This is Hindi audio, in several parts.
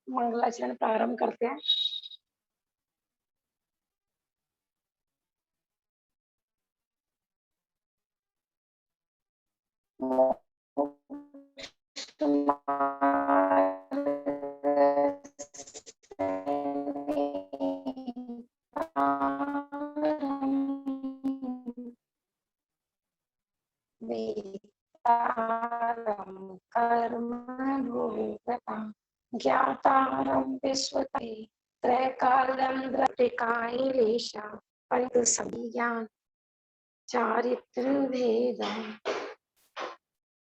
मंगलाचरण प्रारंभ करते हैं। ज्ञातारं विश्वते त्रैकालं द्रष्टिकायलेशा पंत संज्ञान चारित्र भेदम्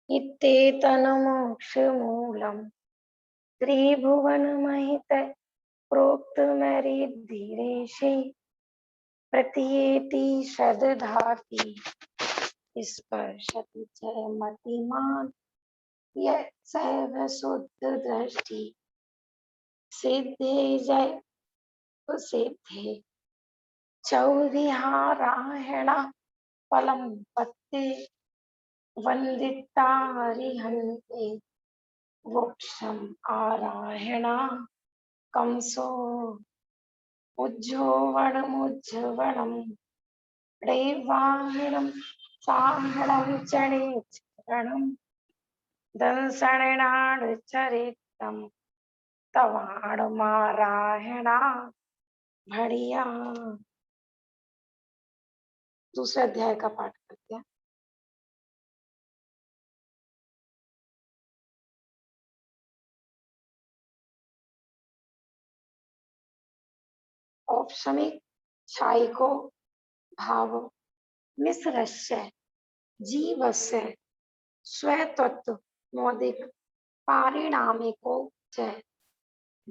इत्येतन्मोक्षमूलं त्रिभुवनमहितः प्रोक्तमरिद्धीरेशे प्रतीयेति श्रद्धाति स्पर्शति च मतिमान् यत्सैव शुद्धदृष्टि सिद्धे जय सिद्धे चौविहारायण फलं पत्ते वन्दिता हरिहन्ते वृक्षम् आरायणा कंसो उज्जोवणमुज्जवणं रेवाहणं साहणं चणेचरणं दंसणेनाडचरितं तवाणमारायणा भड़िया। दूसरे अध्याय का पाठ करते हैं। औपशमिक छायिको भाव मिश्रस्य जीवस्य स्वतत्व मौदिक पारिणामिको च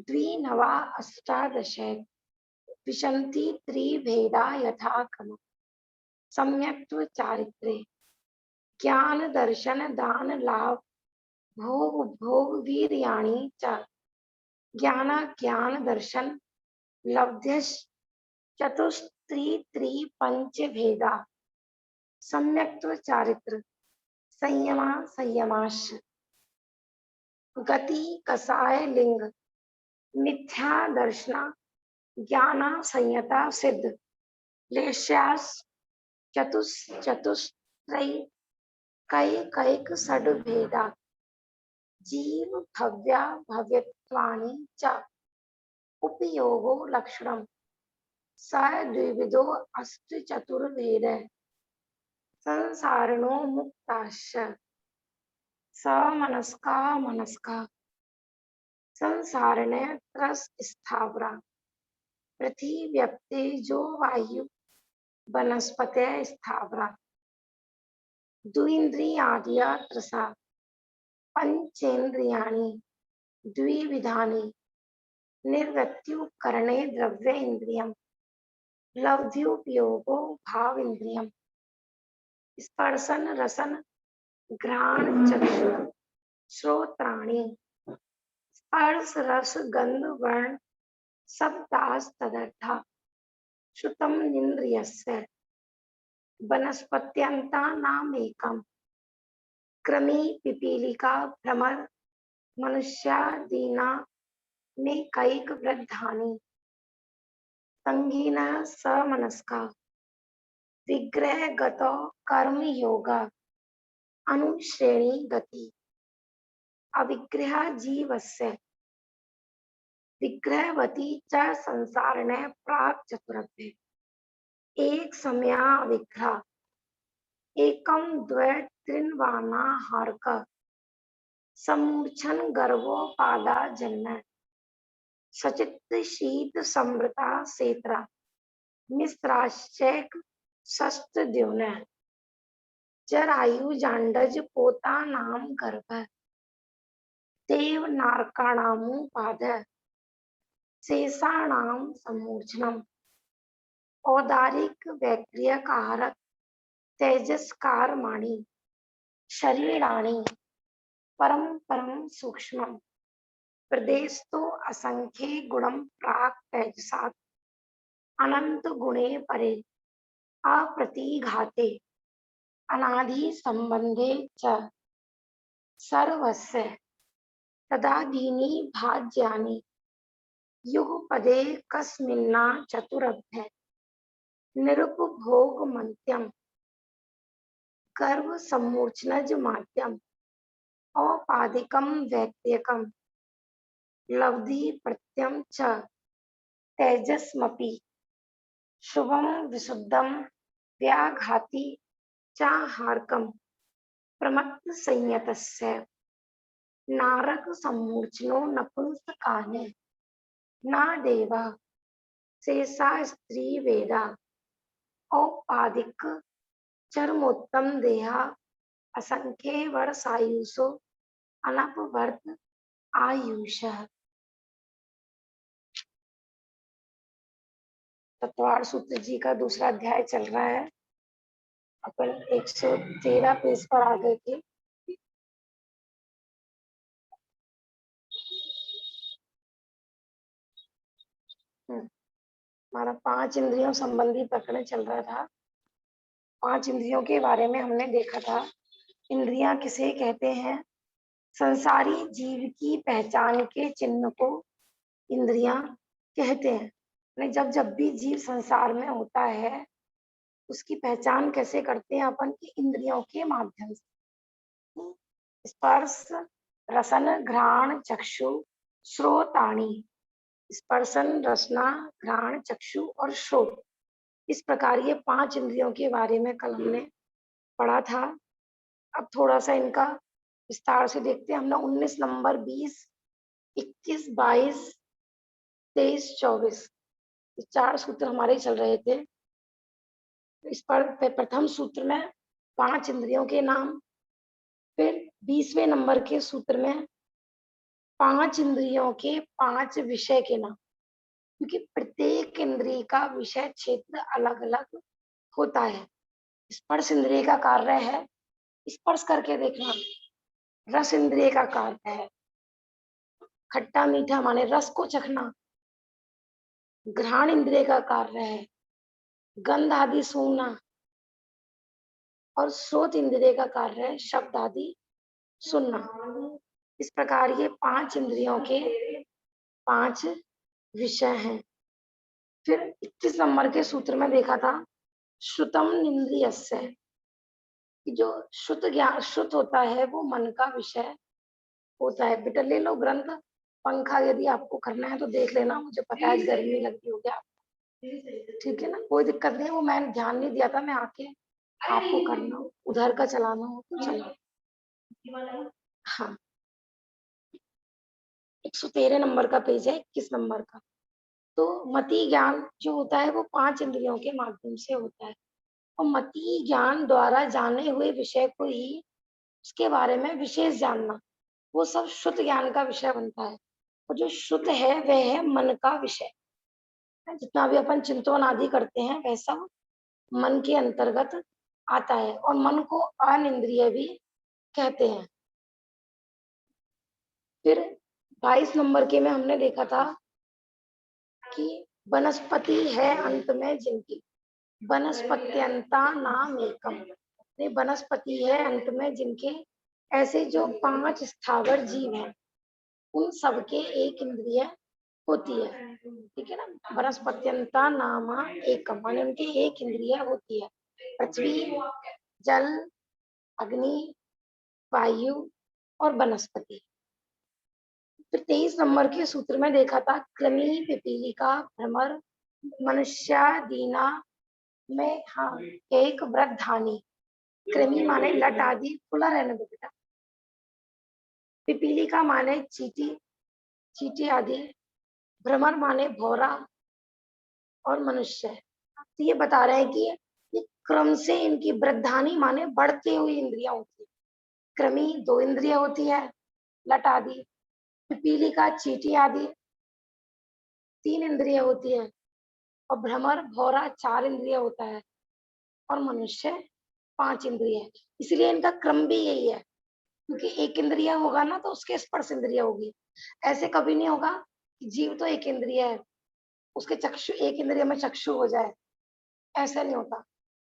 द्विनवा अष्टादश विशन्ति त्रिभेदा यथाक्रम सम्यक्त्व चारित्रे ज्ञान दर्शन दान लाभ भोग उपभोग वीर्याणि च ज्ञान ज्ञान दर्शन लब्ध्यश्च चतुस्त्री पंच भेदा सम्यक्त्व चारित्र संयमा संयमाश गति कसाय लिंग मिथ्या दर्शना ज्ञाना संयता सिद्ध लेश्यास चतुस्त्रयी कैक षड भेदा जीव भव्या भव्यत्वानि च उपयोगो लक्षणम स द्विविधो अष्ट चतुर्भेद संसारिणो मुक्ताश्च समनस्का मनस्का संसारिणे त्रस स्थावरा पृथ्वी जो वायु वनस्पते स्थावरा द्विन्द्रियाद्य त्रसा पंचेन्द्रियाणि द्विविधानि निर्वृत्युकरणे द्रव्य इंद्रियम लब्ध्युपयोगो भाव इंद्रियम स्पर्शन रसन घ्राण चक्षु श्रोत्राणि स्पर्श रस गंध वर्ण शब्दास तदर्था श्रुतम इंद्रियस्य वनस्पत्यन्तानामेकम क्रमी पिपीलिका भ्रमर मनुष्यादीना में कैक वृद्धानि संगीना समनस्का विग्रह गतो कर्म योगा अनुश्रेणी गति अविग्रह जीवस्य विग्रहवती च संसारणे प्राक चतुरभ्य एक समया विग्रह एकम द्वे त्रिन्वाना हार्क समूर्छन गर्भोपादा जन्म सचित शीत समृता सेत्रा मिश्राश्चैक शस्त द्योन जरायु जांडज पोता नाम गर्भ देव नारकाणामुपाद शेषाणाम समूर्छनम औदारिक वैक्रियकारक तेजस्कार माणी शरीराणि परम परम सूक्ष्म प्रदेश तो असंख्य गुणम प्राक तेजसात अनंत गुणे परे अप्रतिघाते अनादि संबंधे च सर्वस्य तदादीनि भाज्यानि युगपदे कस्मिन्ना चतुरभ्य निरुपभोग मन्त्यम गर्भ सम्मूर्छनज माध्यम औपाधिकम वैद्यकम लब्धि प्रत्यम च तेजस्मपि शुभम विशुद्धम व्याघाति चाहारकम प्रमत्त संयतस्य नारक सम्मूर्छनो नपुंसकाने ना देवा शेषा स्त्री वेदा औपाधिक चरमोत्तम देहा असंख्ये वर्षायुषो अनपवर्त आयुष। तत्वार सूत्र जी का दूसरा अध्याय चल रहा है। अपन 113 पेज पर आ गए थे। हमारा 5 इंद्रियों संबंधी प्रकरण चल रहा था। 5 इंद्रियों के बारे में हमने देखा था। इंद्रियां किसे कहते हैं? संसारी जीव की पहचान के चिन्ह को इंद्रियां कहते हैं। जब जब भी जीव संसार में होता है उसकी पहचान कैसे करते हैं अपन की इंद्रियों के माध्यम से। स्पर्श, रसन, घ्राण, चक्षु, श्रोताणी। स्पर्शन, रसना, घ्राण, चक्षु और श्रोत, इस प्रकार ये 5 इंद्रियों के बारे में कल हमने पढ़ा था। अब थोड़ा सा इनका विस्तार से देखते हैं। हमने 19 नंबर, 20, 21, 22, 23, 24 4 सूत्र हमारे चल रहे थे। इस पर प्रथम सूत्र में 5 इंद्रियों के नाम, फिर 20वें नंबर के सूत्र में 5 इंद्रियों के 5 विषय के नाम, क्योंकि प्रत्येक इंद्रिय का विषय क्षेत्र अलग अलग होता है। स्पर्श इंद्रिय का कार्य है स्पर्श करके देखना। रस इंद्रिय का कार्य है खट्टा मीठा माने रस को चखना। घ्राण इंद्रिय का कार्य है गंध आदि सूंघना। और श्रोत इंद्रिय का कार्य है शब्द आदि सुनना। इस प्रकार ये 5 इंद्रियों के 5 विषय हैं। फिर 21 नंबर के सूत्र में देखा था श्रुतम इंद्रियस्य, जो शुद्ध ज्ञान शुद्ध होता है वो मन का विषय होता है। बेटा ले लो ग्रंथ, पंखा यदि आपको करना है तो देख लेना। मुझे पता है गर्मी लगती होगी आपको, ठीक है ना, कोई दिक्कत नहीं। वो मैंने ध्यान नहीं दिया था, मैं आके आपको करना हो, उधर का चलाना हो तो चलो। हाँ, 113 नंबर का पेज है, 21 नंबर का। तो मति ज्ञान जो होता है वो 5 इंद्रियों के माध्यम से होता है। और मति ज्ञान द्वारा जाने हुए विषय को ही उसके बारे में विशेष जानना, वो सब शुद्ध ज्ञान का विषय बनता है। और जो शुद्ध है वह है मन का विषय। जितना भी अपन चिंतन आदि करते हैं वह सब मन के अंतर्गत आता है। और मन को अनिंद्रिय भी कहते हैं। फिर 22 नंबर के में हमने देखा था कि वनस्पति है अंत में जिनकी, वनस्पत्यंता नाम एकम। वनस्पति है अंत में जिनके ऐसे जो 5 स्थावर जीव हैं उन सबके एक इंद्रिय होती है, ठीक है ना। वनस्पत्यंता नाम एकम माने उनकी एक इंद्रिय होती है। पृथ्वी, जल, अग्नि, वायु और वनस्पति। फिर 23 नंबर के सूत्र में देखा था कृमि, पिपीलिका, भ्रमर, मनुष्यादीना में हाँ एक वृद्धानी। कृमि माने लट आदि खुला रहने दो बेटा। पिपीलिका माने चींटी, चींटी आदि। भ्रमर माने भौरा और मनुष्य। तो ये बता रहे हैं कि ये क्रम से इनकी वृद्धानी माने बढ़ती हुई इंद्रियां होती है। कृमि 2 इंद्रिय होती है, लट आदि। पिपीलिका, चींटी आदि 3 इंद्रिय होती है। और भ्रमर, भौरा 4 इंद्रिय होता है। और मनुष्य 5 इंद्रिय है। इसलिए इनका क्रम भी यही है, क्योंकि एक इंद्रिय होगा ना तो उसके स्पर्श इंद्रिय होगी। ऐसे कभी नहीं होगा कि जीव तो एक इंद्रिय है उसके चक्षु एक इंद्रिय में चक्षु हो जाए, ऐसा नहीं होता।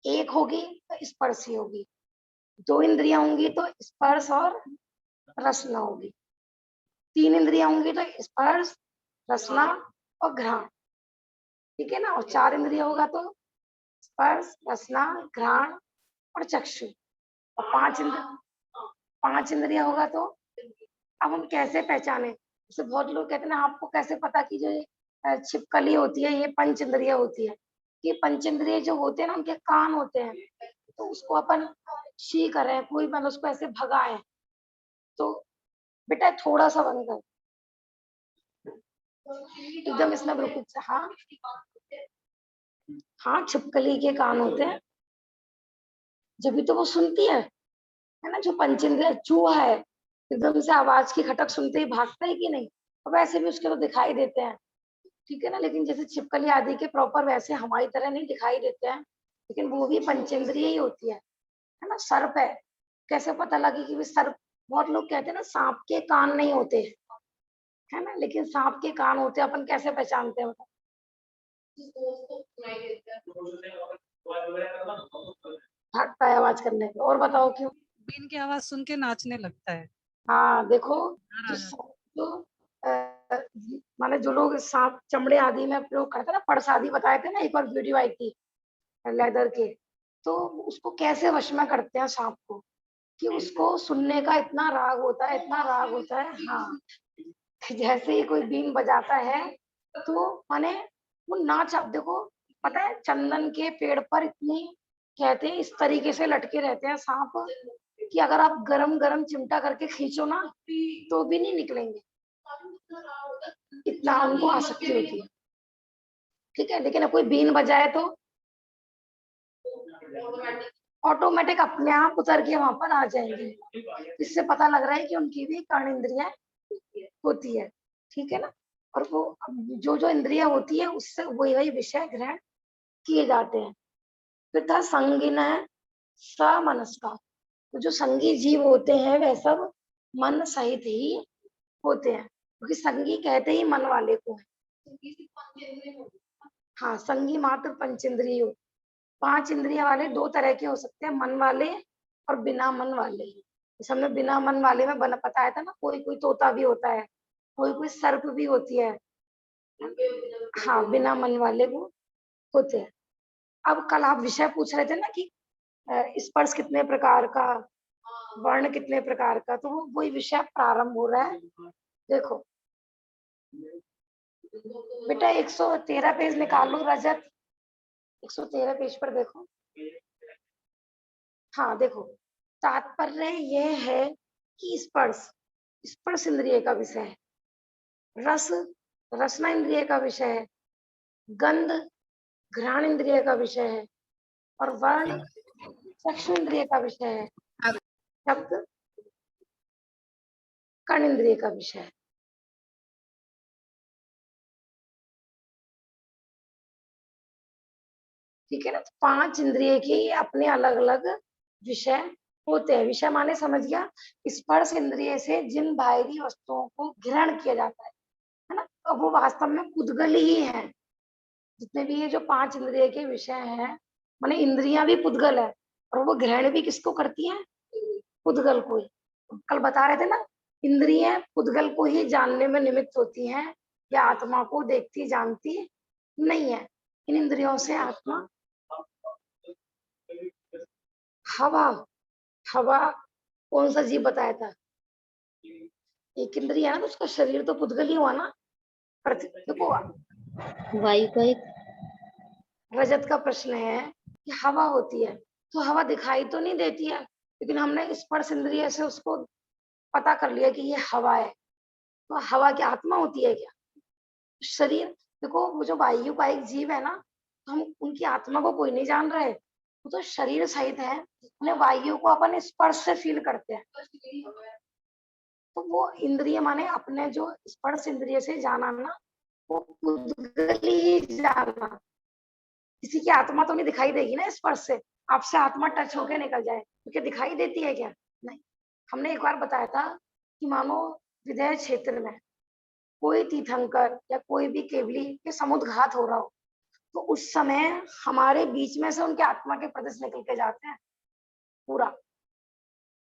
एक होगी तो स्पर्श ही होगी, 2 इंद्रियां होंगी तो स्पर्श और रसना होगी, 3 इंद्रियां होंगी तो स्पर्श, रसना और घ्राण, ठीक है ना। और 4 इंद्रिय होगा तो स्पर्श, रसना, घ्राण और चक्षु। और 5 इंद्रिय होगा तो अब हम कैसे पहचाने? जैसे बहुत लोग कहते हैं ना, आपको कैसे पता कि जो ये छिपकली होती है ये पंच इंद्रिय होती है? कि पंच इंद्रिय जो होते हैं ना, उनके कान होते हैं, तो उसको अपन शी करें, कोई मतलब उसको ऐसे भगाए, तो बेटा थोड़ा सा बंद कर, एकदम इसमें बिल्कुल से। हाँ हाँ, छिपकली के कान होते हैं, जब भी तो वो सुनती है ना। जो पंचेंद्रिय चूहा है, एकदम से आवाज की खटक सुनते ही भागता है कि नहीं? और वैसे भी उसके तो दिखाई देते हैं, ठीक है ना। लेकिन जैसे छिपकली आदि के प्रॉपर वैसे हमारी तरह नहीं दिखाई देते हैं, लेकिन वो भी पंचेंद्रिय ही होती है ना। सर्प है, कैसे पता लगे कि भी सर्प? बहुत लोग कहते हैं ना सांप के कान नहीं होते, है ना, लेकिन सांप के कान होते हैं। अपन कैसे पहचानते हैं बताओ? भागता है आवाज करने पे। और बताओ क्यों? बीन की आवाज सुन के नाचने लगता है। हाँ देखो, डर आ जाता जो माने जो लोग सांप चमड़े आदि में प्रयोग करते हैं ना, पर्स आदि बताए थे ना, एक बार वीडियो आई थी लेदर के, तो उसको कैसे वश में करते हैं सांप को, कि उसको सुनने का इतना राग होता है, इतना राग होता है। हाँ, जैसे ही कोई बीन बजाता है तो माने वो नाच। आप देखो, पता है चंदन के पेड़ पर इतनी, कहते हैं इस तरीके से लटके रहते हैं सांप, कि अगर आप गरम गरम चिमटा करके खींचो ना तो भी नहीं निकलेंगे, इतना उनको आसक्ति होती है, ठीक है। लेकिन अब कोई बीन बजाए तो ऑटोमेटिक अपने आप उतर के वहां पर आ जाएंगे। इससे पता लग रहा है कि उनकी भी कर्ण इंद्रियां होती है, ठीक है ना। और वो जो जो इंद्रियां होती है उससे वही वही विषय ग्रहण किए जाते हैं। फिर था संगीन है समनस्का, तो जो संगी जीव होते हैं वह सब मन सहित ही होते हैं, क्योंकि संगी कहते ही मन वाले को है। हाँ, संगी मात्र पंचेंद्रिय, 5 इंद्रिय वाले 2 तरह के हो सकते हैं, मन वाले और बिना मन वाले। जैसे हमने बिना मन वाले में बना बताया था ना, कोई कोई तोता भी होता है, कोई कोई सर्प भी होती है। हाँ, बिना मन वाले वो होते हैं। अब कल आप विषय पूछ रहे थे ना कि स्पर्श कितने प्रकार का, वर्ण कितने प्रकार का, तो वो वही विषय प्रारंभ हो रहा है। देखो बेटा 113 पेज निकालो रजत, 113 पेज पर देखो। हाँ देखो, तात्पर्य यह है कि स्पर्श स्पर्श इंद्रिय का विषय है, रस रसना इंद्रिय का विषय है, गंध घ्राण इंद्रिय का विषय है, और वर्ण चक्षु इंद्रिय का विषय है, शब्द कर्ण इंद्रिय का विषय है। ठीक है ना। 5 इंद्रिय के अपने अलग अलग विषय होते हैं। विषय माने समझ गया, स्पर्श इंद्रिय से जिन बाहरी वस्तुओं को ग्रहण किया जाता है ना, तो वो वास्तव में पुद्गल ही है। जितने भी ये जो 5 इंद्रिय के विषय हैं, माने इंद्रियां भी पुद्गल है, और वो ग्रहण भी किसको करती हैं? पुद्गल को ही। कल बता रहे थे ना, इंद्रियां पुद्गल को ही जानने में निमित्त होती हैं, या आत्मा को देखती जानती नहीं है। इन इंद्रियों से आत्मा, हवा हवा कौन सा जीव बताया था? एक इंद्रिय है ना, तो उसका शरीर तो पुद्गल ही हुआ ना। देखो, वायु का एक रजत का प्रश्न है कि हवा होती है, तो हवा दिखाई तो नहीं देती है, लेकिन हमने स्पर्श इंद्रिय से उसको पता कर लिया कि ये हवा है। तो हवा की आत्मा होती है क्या? शरीर, देखो वो जो वायु का एक जीव है ना, तो हम उनकी आत्मा को कोई नहीं जान रहे, वो तो शरीर सहित है, उन्हें वायु को अपन स्पर्श से फील करते हैं। तो वो इंद्रिय माने अपने जो स्पर्श इंद्रिय से जाना ना, वो पुद्गल ही जाना। किसी की आत्मा तो नहीं दिखाई देगी ना स्पर्श से, आपसे आत्मा टच होके निकल जाए तो क्या दिखाई देती है क्या? नहीं। हमने एक बार बताया था कि मानो विदेह क्षेत्र में कोई तीर्थंकर या कोई भी केवली के समुद्घात हो रहा हो, तो उस समय हमारे बीच में से उनके आत्मा के प्रदेश निकल के जाते हैं पूरा।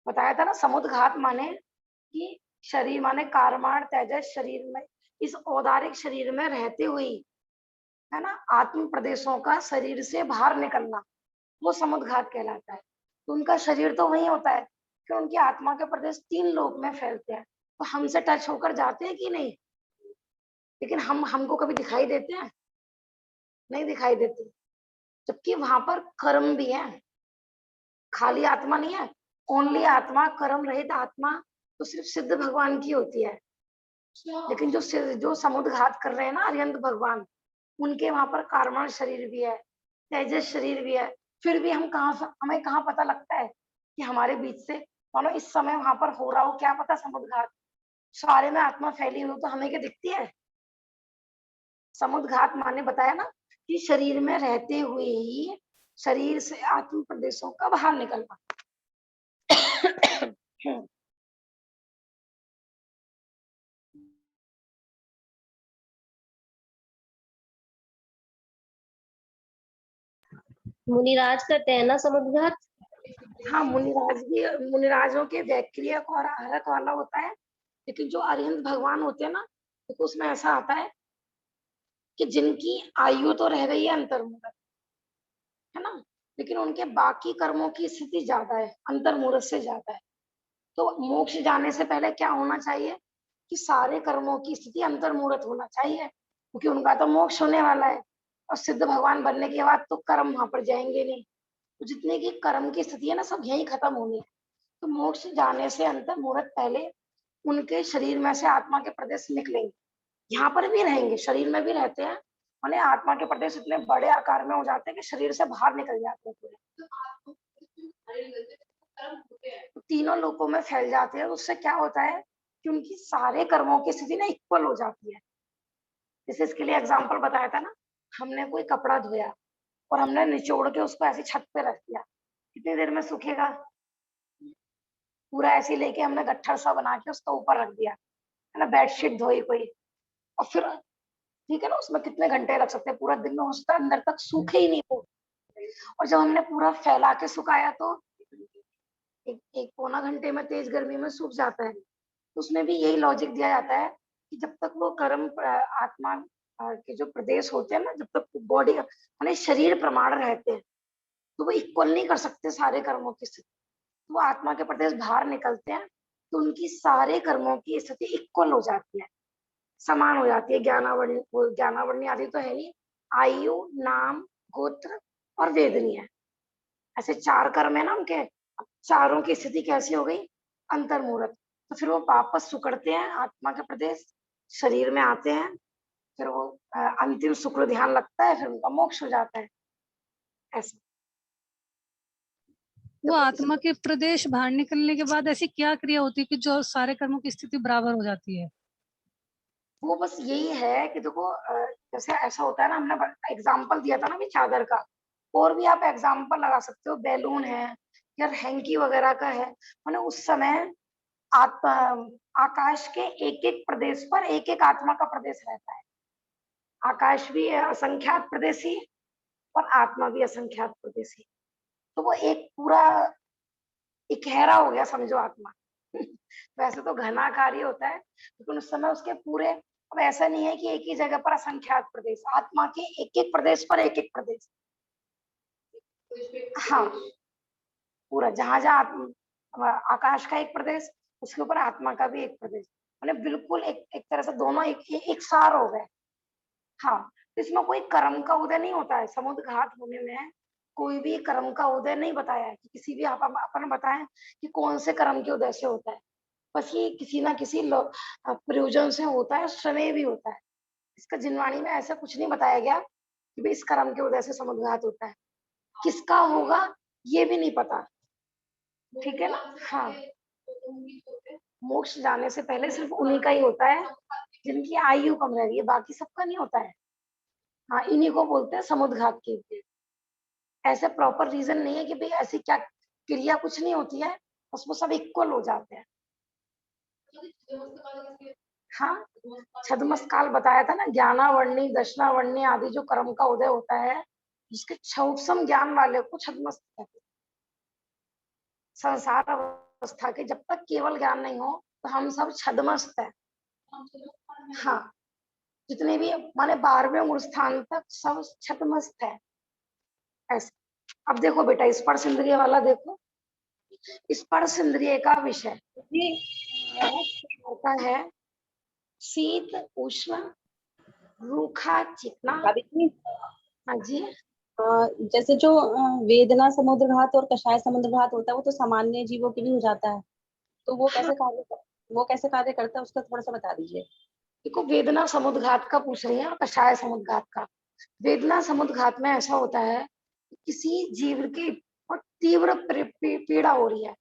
बताया था ना, समुद्घात माने कि शरीर माने कारमाण तेजस शरीर में, इस औदारिक शरीर में रहते हुए, है ना, आत्म प्रदेशों का शरीर से बाहर निकलना, वो समुद्घात कहलाता है। तो उनका शरीर तो वही होता है कि उनकी आत्मा के प्रदेश 3 लोक में फैलते हैं, तो हमसे टच होकर जाते हैं कि नहीं? लेकिन हमको कभी दिखाई देते हैं? नहीं दिखाई देते, जबकि वहां पर कर्म भी है, खाली आत्मा नहीं है। ओनली आत्मा, कर्म रहित आत्मा तो सिर्फ सिद्ध भगवान की होती है। लेकिन जो समुद्घात कर रहे हैं ना अरिहंत भगवान, उनके वहां पर कार्बन शरीर भी है, तेजस शरीर भी है। फिर भी हमें कहाँ पता लगता है कि हमारे बीच से मानो इस समय वहां पर हो रहा हो, क्या पता समुद्घात, सारे में आत्मा फैली हुई, तो हमें क्या दिखती है? समुद्घात माने बताया ना कि शरीर में रहते हुए ही शरीर से आत्म प्रदेशों का बाहर निकलना। मुनिराज करते हैं ना समुद्घात। हाँ, मुनिराजों के वैक्रियक और आहारक वाला होता है। लेकिन जो अरिहंत भगवान होते हैं ना, तो उसमें ऐसा आता है कि जिनकी आयु तो रह गई है अंतर्मुहूर्त, है ना, लेकिन उनके बाकी कर्मों की स्थिति ज्यादा है, अंतर्मुहूर्त से ज्यादा है। तो मोक्ष जाने से पहले क्या होना चाहिए कि सारे कर्मों की स्थिति अंतर्मुहूर्त होना चाहिए, क्योंकि उनका तो मोक्ष होने वाला है। और सिद्ध भगवान बनने के बाद तो कर्म वहां पर जाएंगे नहीं, तो जितने की कर्म की स्थिति है ना, सब यही खत्म होनी है। तो मोक्ष जाने से अंतर्मुहूर्त पहले उनके शरीर में से आत्मा के प्रदेश निकलेंगे, यहाँ पर भी रहेंगे, शरीर में भी रहते हैं, माने आत्मा के प्रदेश इतने बड़े आकार में हो जाते हैं कि शरीर से बाहर निकल जाते हैं पूरे, तो तीनों लोकों में फैल जाते हैं। उससे क्या होता है कि उनकी सारे कर्मों की स्थिति ना इक्वल हो जाती है। जैसे इसके लिए एग्जाम्पल बताया था ना, हमने कोई कपड़ा धोया और हमने निचोड़ के उसको ऐसी छत पे रख दिया, कितनी देर में सूखेगा? पूरा ऐसे लेके हमने गट्ठर सा बना के उसका ऊपर रख दिया, है ना, बेडशीट धोई कोई, और फिर ठीक है ना, उसमें कितने घंटे लग सकते हैं, पूरा दिन में हो सकता है अंदर तक सूखे ही नहीं वो। और जब हमने पूरा फैला के सुखाया तो एक एक पौना घंटे में तेज गर्मी में सूख जाता है। तो उसमें भी यही लॉजिक दिया जाता है कि जब तक वो कर्म आत्मा के जो प्रदेश होते हैं ना, जब तक बॉडी माने शरीर प्रमाण रहते हैं, तो वो इक्वल नहीं कर सकते सारे कर्मों की स्थिति। तो वो आत्मा के प्रदेश बाहर निकलते हैं, तो उनकी सारे कर्मों की स्थिति इक्वल हो जाती है, समान हो जाती है। ज्ञानावरणी आदि तो है नहीं, आयु, नाम, गोत्र और वेदनीय, ऐसे 4 कर्म है ना उनके। चारों की स्थिति कैसी हो गई? अंतर्मुहूर्त। तो फिर वो वापस सुकड़ते हैं आत्मा के प्रदेश, शरीर में आते हैं, फिर वो अंतिम शुक्र ध्यान लगता है, फिर उनका मोक्ष हो जाता है। ऐसा वो देखो आत्मा के प्रदेश बाहर निकलने के बाद ऐसी क्या क्रिया होती है कि जो सारे कर्मों की स्थिति बराबर हो जाती है? वो बस यही है कि देखो जैसे ऐसा होता है ना, हमने एग्जाम्पल दिया था ना अभी चादर का, और भी आप एग्जाम्पल लगा सकते हो, बैलून है या हैंकी वगैरह का है। मैंने उस समय आत्मा आकाश के एक एक प्रदेश पर एक एक आत्मा का प्रदेश रहता है। आकाश भी असंख्यात प्रदेशी और आत्मा भी असंख्यात प्रदेशी, तो वो एक पूरा इकहरा हो गया समझो आत्मा। वैसे तो घनाकारी होता है, लेकिन उस समय उसके पूरे, अब ऐसा नहीं है कि एक ही जगह पर असंख्यात प्रदेश, आत्मा के एक एक प्रदेश पर एक एक प्रदेश। हाँ, पूरा जहां जहां आकाश का एक प्रदेश, उसके ऊपर आत्मा का भी एक प्रदेश, मतलब बिल्कुल एक तरह से दोनों एक सार हो गए। हाँ, तो इसमें कोई कर्म का उदय नहीं होता है, समुद्घात होने में कोई भी कर्म का उदय नहीं बताया है कि किसी भी आप अपन बताएं कि कौन से कर्म के उदय से होता है। बस ये किसी ना किसी प्रयोजन से होता है, समय भी होता है। इसका जिनवाणी में ऐसा कुछ नहीं बताया गया कि भाई इस कर्म के उदय से समुद्घात होता है, किसका होगा ये भी नहीं पता। ठीक है ना? हाँ, मोक्ष जाने से पहले सिर्फ उन्हीं का ही होता है जिनकी आयु कम रह रही है, बाकी सबका नहीं होता है। हाँ, इन्हीं को बोलते हैं समुद्घात के उपदेश। ऐसे प्रॉपर रीजन नहीं है कि भाई ऐसी क्या क्रिया कुछ नहीं होती है, बस वो सब इक्वल हो जाते हैं। हाँ, छद्मस काल बताया था ना, ज्ञानावर्णी, दशनावर्णी आदि जो कर्म का उदय होता है, जिसके क्षौत्सम ज्ञान वाले को छद्मस कहते हैं। संसार अवस्था के जब तक केवल ज्ञान नहीं हो तो हम सब छद्मस्त है। हाँ, जितने भी माने 12वें अंगुल स्थान तक सब छतमस्त है ऐसे। अब देखो बेटा स्पर्श इंद्रिय वाला देखो, स्पर्श इंद्रिय का विषय जी होता है शीत उष्ण रूखा चिकना। भाभी जी, हाँ जी। जैसे जो वेदना समुद्रघात और कषाय समुद्रघात होता है वो तो सामान्य जीवों के लिए हो जाता है, तो वो कैसे कार्य करता है उसका थोड़ा सा बता दीजिए। देखो वेदना समुद्रघात का पूछ रही है और कषाय समुद्रघात का। वेदना समुद्रघात में ऐसा होता है कि किसी जीव की बहुत तीव्र पीड़ा हो रही है,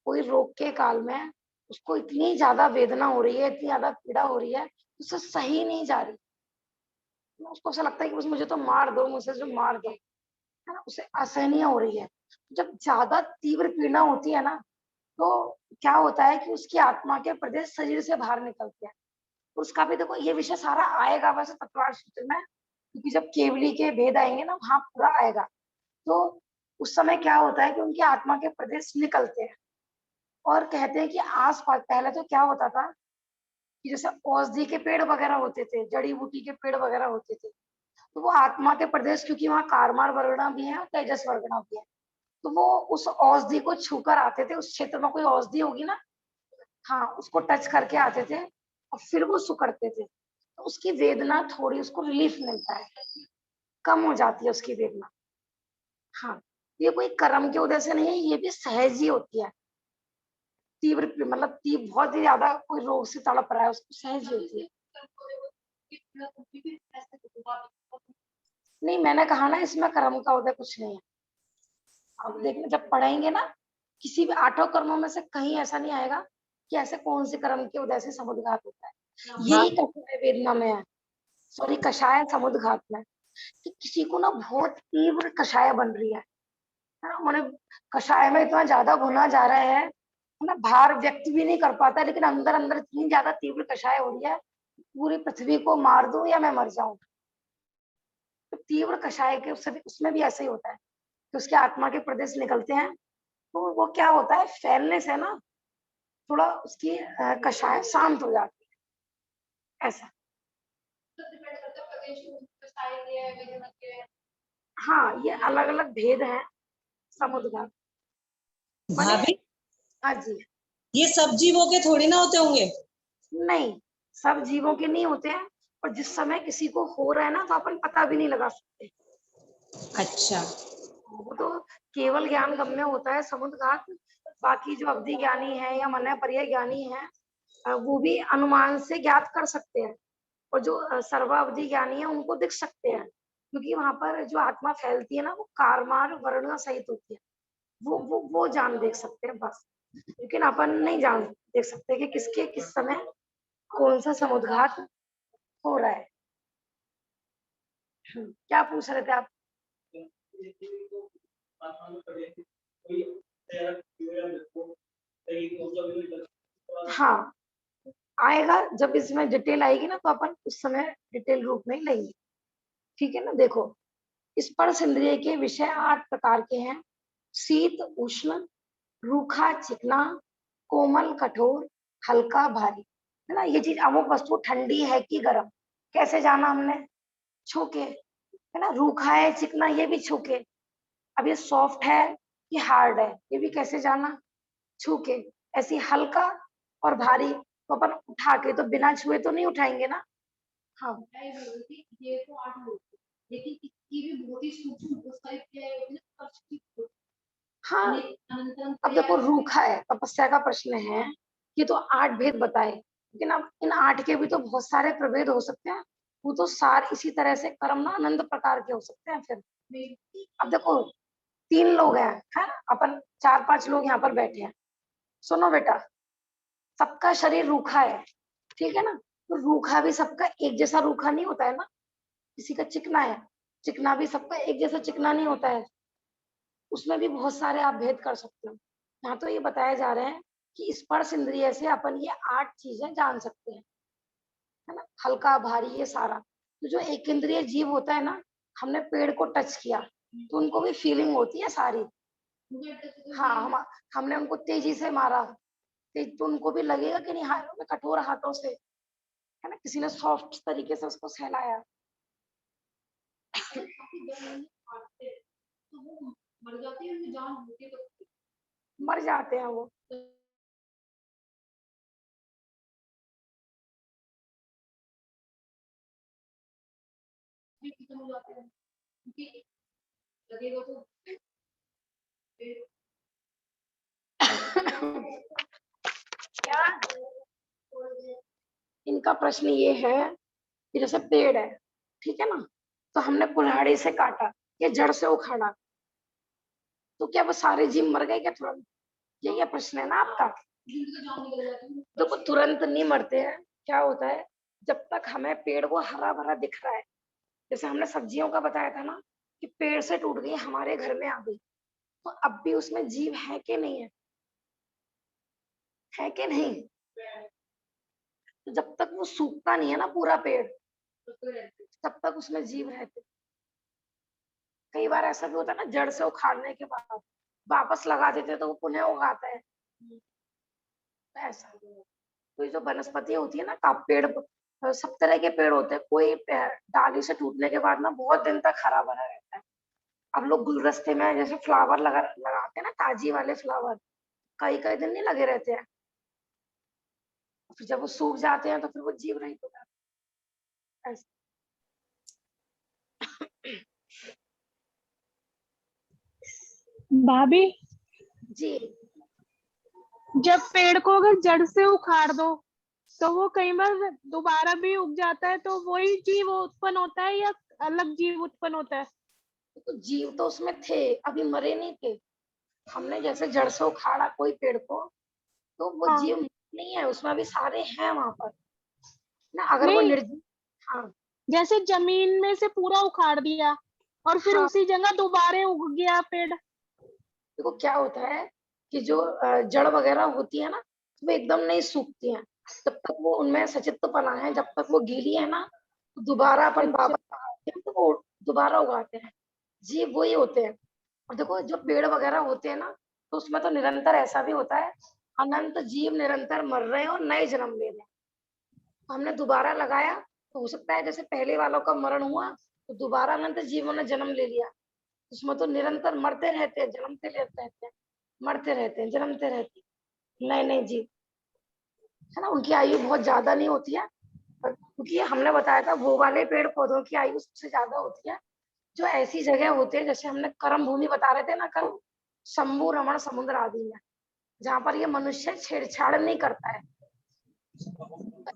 कोई रोग के काल में उसको इतनी ज्यादा वेदना हो रही है, इतनी ज्यादा पीड़ा हो रही है, उससे सही नहीं जा रही। उसको ऐसा लगता है कि बस मुझे तो मार दो, मुझसे जो मार दो, है ना, उसे असहनीय हो रही है। जब ज्यादा तीव्र पीड़ा होती है ना, तो क्या होता है कि उसकी आत्मा के प्रदेश शरीर से बाहर निकलते हैं। उसका भी देखो ये विषय सारा आएगा वैसे तत्वार सूत्र में, क्योंकि जब केवली के भेद आएंगे ना वहां पूरा आएगा। तो उस समय क्या होता है कि उनकी आत्मा के प्रदेश निकलते हैं और कहते हैं कि आस पास पहले तो क्या होता था कि जैसे औषधि के पेड़ वगैरह होते थे, जड़ी बूटी के पेड़ वगैरह होते थे, तो वो आत्मा के प्रदेश, क्योंकि वहाँ कारमार वर्गणा भी है और तेजस वर्गणा भी है, तो वो उस औषधि को छूकर आते थे। उस क्षेत्र में कोई औषधि होगी ना, हाँ उसको टच करके आते थे और फिर वो सुकड़ते थे, तो उसकी वेदना थोड़ी उसको रिलीफ मिलता है, कम हो जाती है उसकी वेदना। हाँ, ये कोई कर्म के उदय से नहीं है, ये भी सहज ही होती है। तीव्र मतलब बहुत ही ज्यादा कोई रोग से तड़प रहा है उसको सहज ही होती है। नहीं मैंने कहा ना इसमें कर्म का उदय कुछ नहीं है। अब देखना जब पढ़ेंगे ना, किसी भी 8 कर्मों में से कहीं ऐसा नहीं आएगा कि ऐसे कौन से कर्म के उदय से समुद्रघात होता है। यही कषाय वेदना में है, सॉरी कषाय समुद्रघात में, कि किसी को ना बहुत तीव्र कषाय बन रही है ना, मैंने कषाय में इतना ज्यादा भुना जा रहा है ना, बाहर व्यक्त भी नहीं कर पाता, लेकिन अंदर अंदर इतनी ज्यादा तीव्र कषाय हो रही है, पूरी पृथ्वी को मार दूं या मैं मर जाऊं। तो तीव्र कषाय के उसमें भी ऐसे ही होता है कि उसके आत्मा के प्रदेश निकलते हैं, तो वो क्या होता है फैलने से ना थोड़ा उसकी कषाय शांत हो जाती है ऐसा। हाँ ये अलग अलग भेद है समुद्र का। माने भाभी हाँ जी। ये सब जीवों के थोड़ी ना होते होंगे। नहीं सब जीवों के नहीं होते हैं, और जिस समय किसी को हो रहा है ना तो अपन पता भी नहीं लगा सकते। अच्छा वो तो केवल ज्ञान गम्य होता है समुद्रघात। बाकी जो अवधि ज्ञानी है या मन पर्याय ज्ञानी है, वो भी अनुमान से ज्ञात कर सकते हैं, और जो सर्वावधि ज्ञानी है उनको दिख सकते हैं, क्योंकि वहां पर जो आत्मा फैलती है ना वो कारमार वर्ण सहित होती है। वो जान देख सकते हैं बस, लेकिन अपन नहीं जान देख सकते कि किसके किस समय कौन सा समुद्रघात हो रहा है। क्या पूछ रहे थे आप? हाँ आएगा, जब इसमें डिटेल आएगी ना तो अपन उस समय डिटेल रूप में लेंगे, ठीक है ना। देखो स्पर्श इंद्रिय के विषय 8 प्रकार के हैं, शीत उष्ण रूखा चिकना कोमल कठोर हल्का भारी, है ना। ये चीज अमुक वस्तु ठंडी है कि गर्म कैसे जाना हमने, छू के, है ना। रूखा है चिकना ये भी छू के। अब ये सॉफ्ट है कि हार्ड है ये भी कैसे जाना, छू के। ऐसी हल्का और भारी तो अपन उठा के, तो बिना छुए तो नहीं उठाएंगे ना। हाँ ये तो 8 लोग, लेकिन इसकी भी बहुत ही सूक्ष्म हाँ। अब देखो रूखा है, तपस्या का प्रश्न है, ये तो 8 भेद बताए, लेकिन अब इन 8 के भी तो बहुत सारे प्रभेद हो सकते हैं। वो तो सार इसी तरह से कर्म ना अनंत प्रकार के हो सकते हैं। फिर अब देखो 3 लोग हैं, है ना, अपन 4-5 लोग यहाँ पर बैठे हैं। सुनो बेटा, सबका शरीर रूखा है, ठीक है ना, तो रूखा भी सबका एक जैसा रूखा नहीं होता है ना। किसी का चिकना है, चिकना भी सबका एक जैसा चिकना नहीं होता है, उसमें भी बहुत सारे आप भेद कर सकते हो। यहाँ तो ये बताया जा रहे हैं कि स्पर्श इंद्रिय से अपन ये 8 चीजें जान सकते हैं, है ना। हल्का भारी ये सारा, तो जो एक इंद्रिय जीव होता है ना, हमने पेड़ को टच किया तो उनको भी फीलिंग होती है सारी। हाँ हमने उनको तेजी से मारा, तो उनको भी लगेगा कि नहीं, हाँ कठोर हाथों से है ना, किसी ने सॉफ्ट तरीके से उसको सहलाया। मर जाते हैं वो। क्या इनका प्रश्न ये है कि जैसे पेड़ है, ठीक है ना, तो हमने कुल्हाड़ी से काटा या जड़ से उखाड़ा, तो क्या वो सारे जीव मर गए क्या तुरंत? यही प्रश्न है ना आपका। देखो तुरंत नहीं मरते हैं। क्या होता है, जब तक हमें पेड़ वो हरा भरा दिख रहा है, जैसे हमने सब्जियों का बताया था ना कि पेड़ से टूट गई हमारे घर में आ गई, तो अब भी उसमें जीव है कि नहीं है? है कि नहीं? तो जब तक वो सूखता नहीं है ना पूरा पेड़, तब तक उसमें जीव रहते। कई बार ऐसा भी होता है ना, जड़ से उखाड़ने के बाद वापस लगा देते तो वो पुनः उगाता है। ऐसा कोई जो वनस्पति होती है ना, का पेड़ सब तरह के पेड़ होते हैं, कोई डाली से टूटने के बाद ना बहुत दिन तक हरा भरा रहता है। अब लोग गुलदस्ते में जैसे फ्लावर लगाते हैं ना, ताजी वाले फ्लावर, कई कई दिन नहीं लगे रहते हैं, फिर जब वो सूख जाते हैं तो फिर वो जीव रहित हो जाते हैं। ऐसा। भाभी, जी जब पेड़ को अगर जड़ से उखाड़ दो तो वो कई बार दोबारा भी उग जाता है, तो वही जीव उत्पन्न होता है या अलग जीव उत्पन्न होता है? तो जीव तो उसमें थे, अभी मरे नहीं थे। हमने जैसे जड़ से उखाड़ा कोई पेड़ को, तो वो हाँ। जीव नहीं है उसमें, अभी सारे हैं वहां पर ना। अगर वो नहीं, निर्जीव, हाँ जैसे जमीन में से पूरा उखाड़ दिया और फिर हाँ, उसी जगह दोबारा उग गया पेड़। देखो क्या होता है कि जो जड़ वगैरह होती है ना, वो एकदम नहीं सूखती हैं। जब तक वो उनमें सचित्तपना है, जब तक वो गीली है ना, तो दोबारा अपन अच्छा। वापस लगाते हैं तो वो दोबारा उगाते हैं। जीव वही होते हैं। और देखो जो पेड़ वगैरह होते हैं ना, तो उसमें तो निरंतर ऐसा भी होता है, अनंत जीव निरंतर मर रहे हैं और नए जन्म ले रहे हैं। तो हमने दोबारा लगाया, तो हो सकता है जैसे पहले वालों का मरण हुआ तो दोबारा अनंत जीवों ने जन्म ले लिया। उसमें तो निरंतर मरते रहते हैं, जन्मते रहते हैं, मरते रहते हैं, जन्मते रहते हैं, नए नए जीव, है ना। उनकी आयु बहुत ज्यादा नहीं होती है, क्योंकि हमने बताया था वो वाले पेड़ पौधों की आयु सबसे ज्यादा होती है जो ऐसी जगह होते हैं, जैसे हमने कर्म भूमि बता रहे थे ना कल, शंभु रमण समुद्र आदि में, जहाँ पर ये मनुष्य छेड़छाड़ नहीं करता है।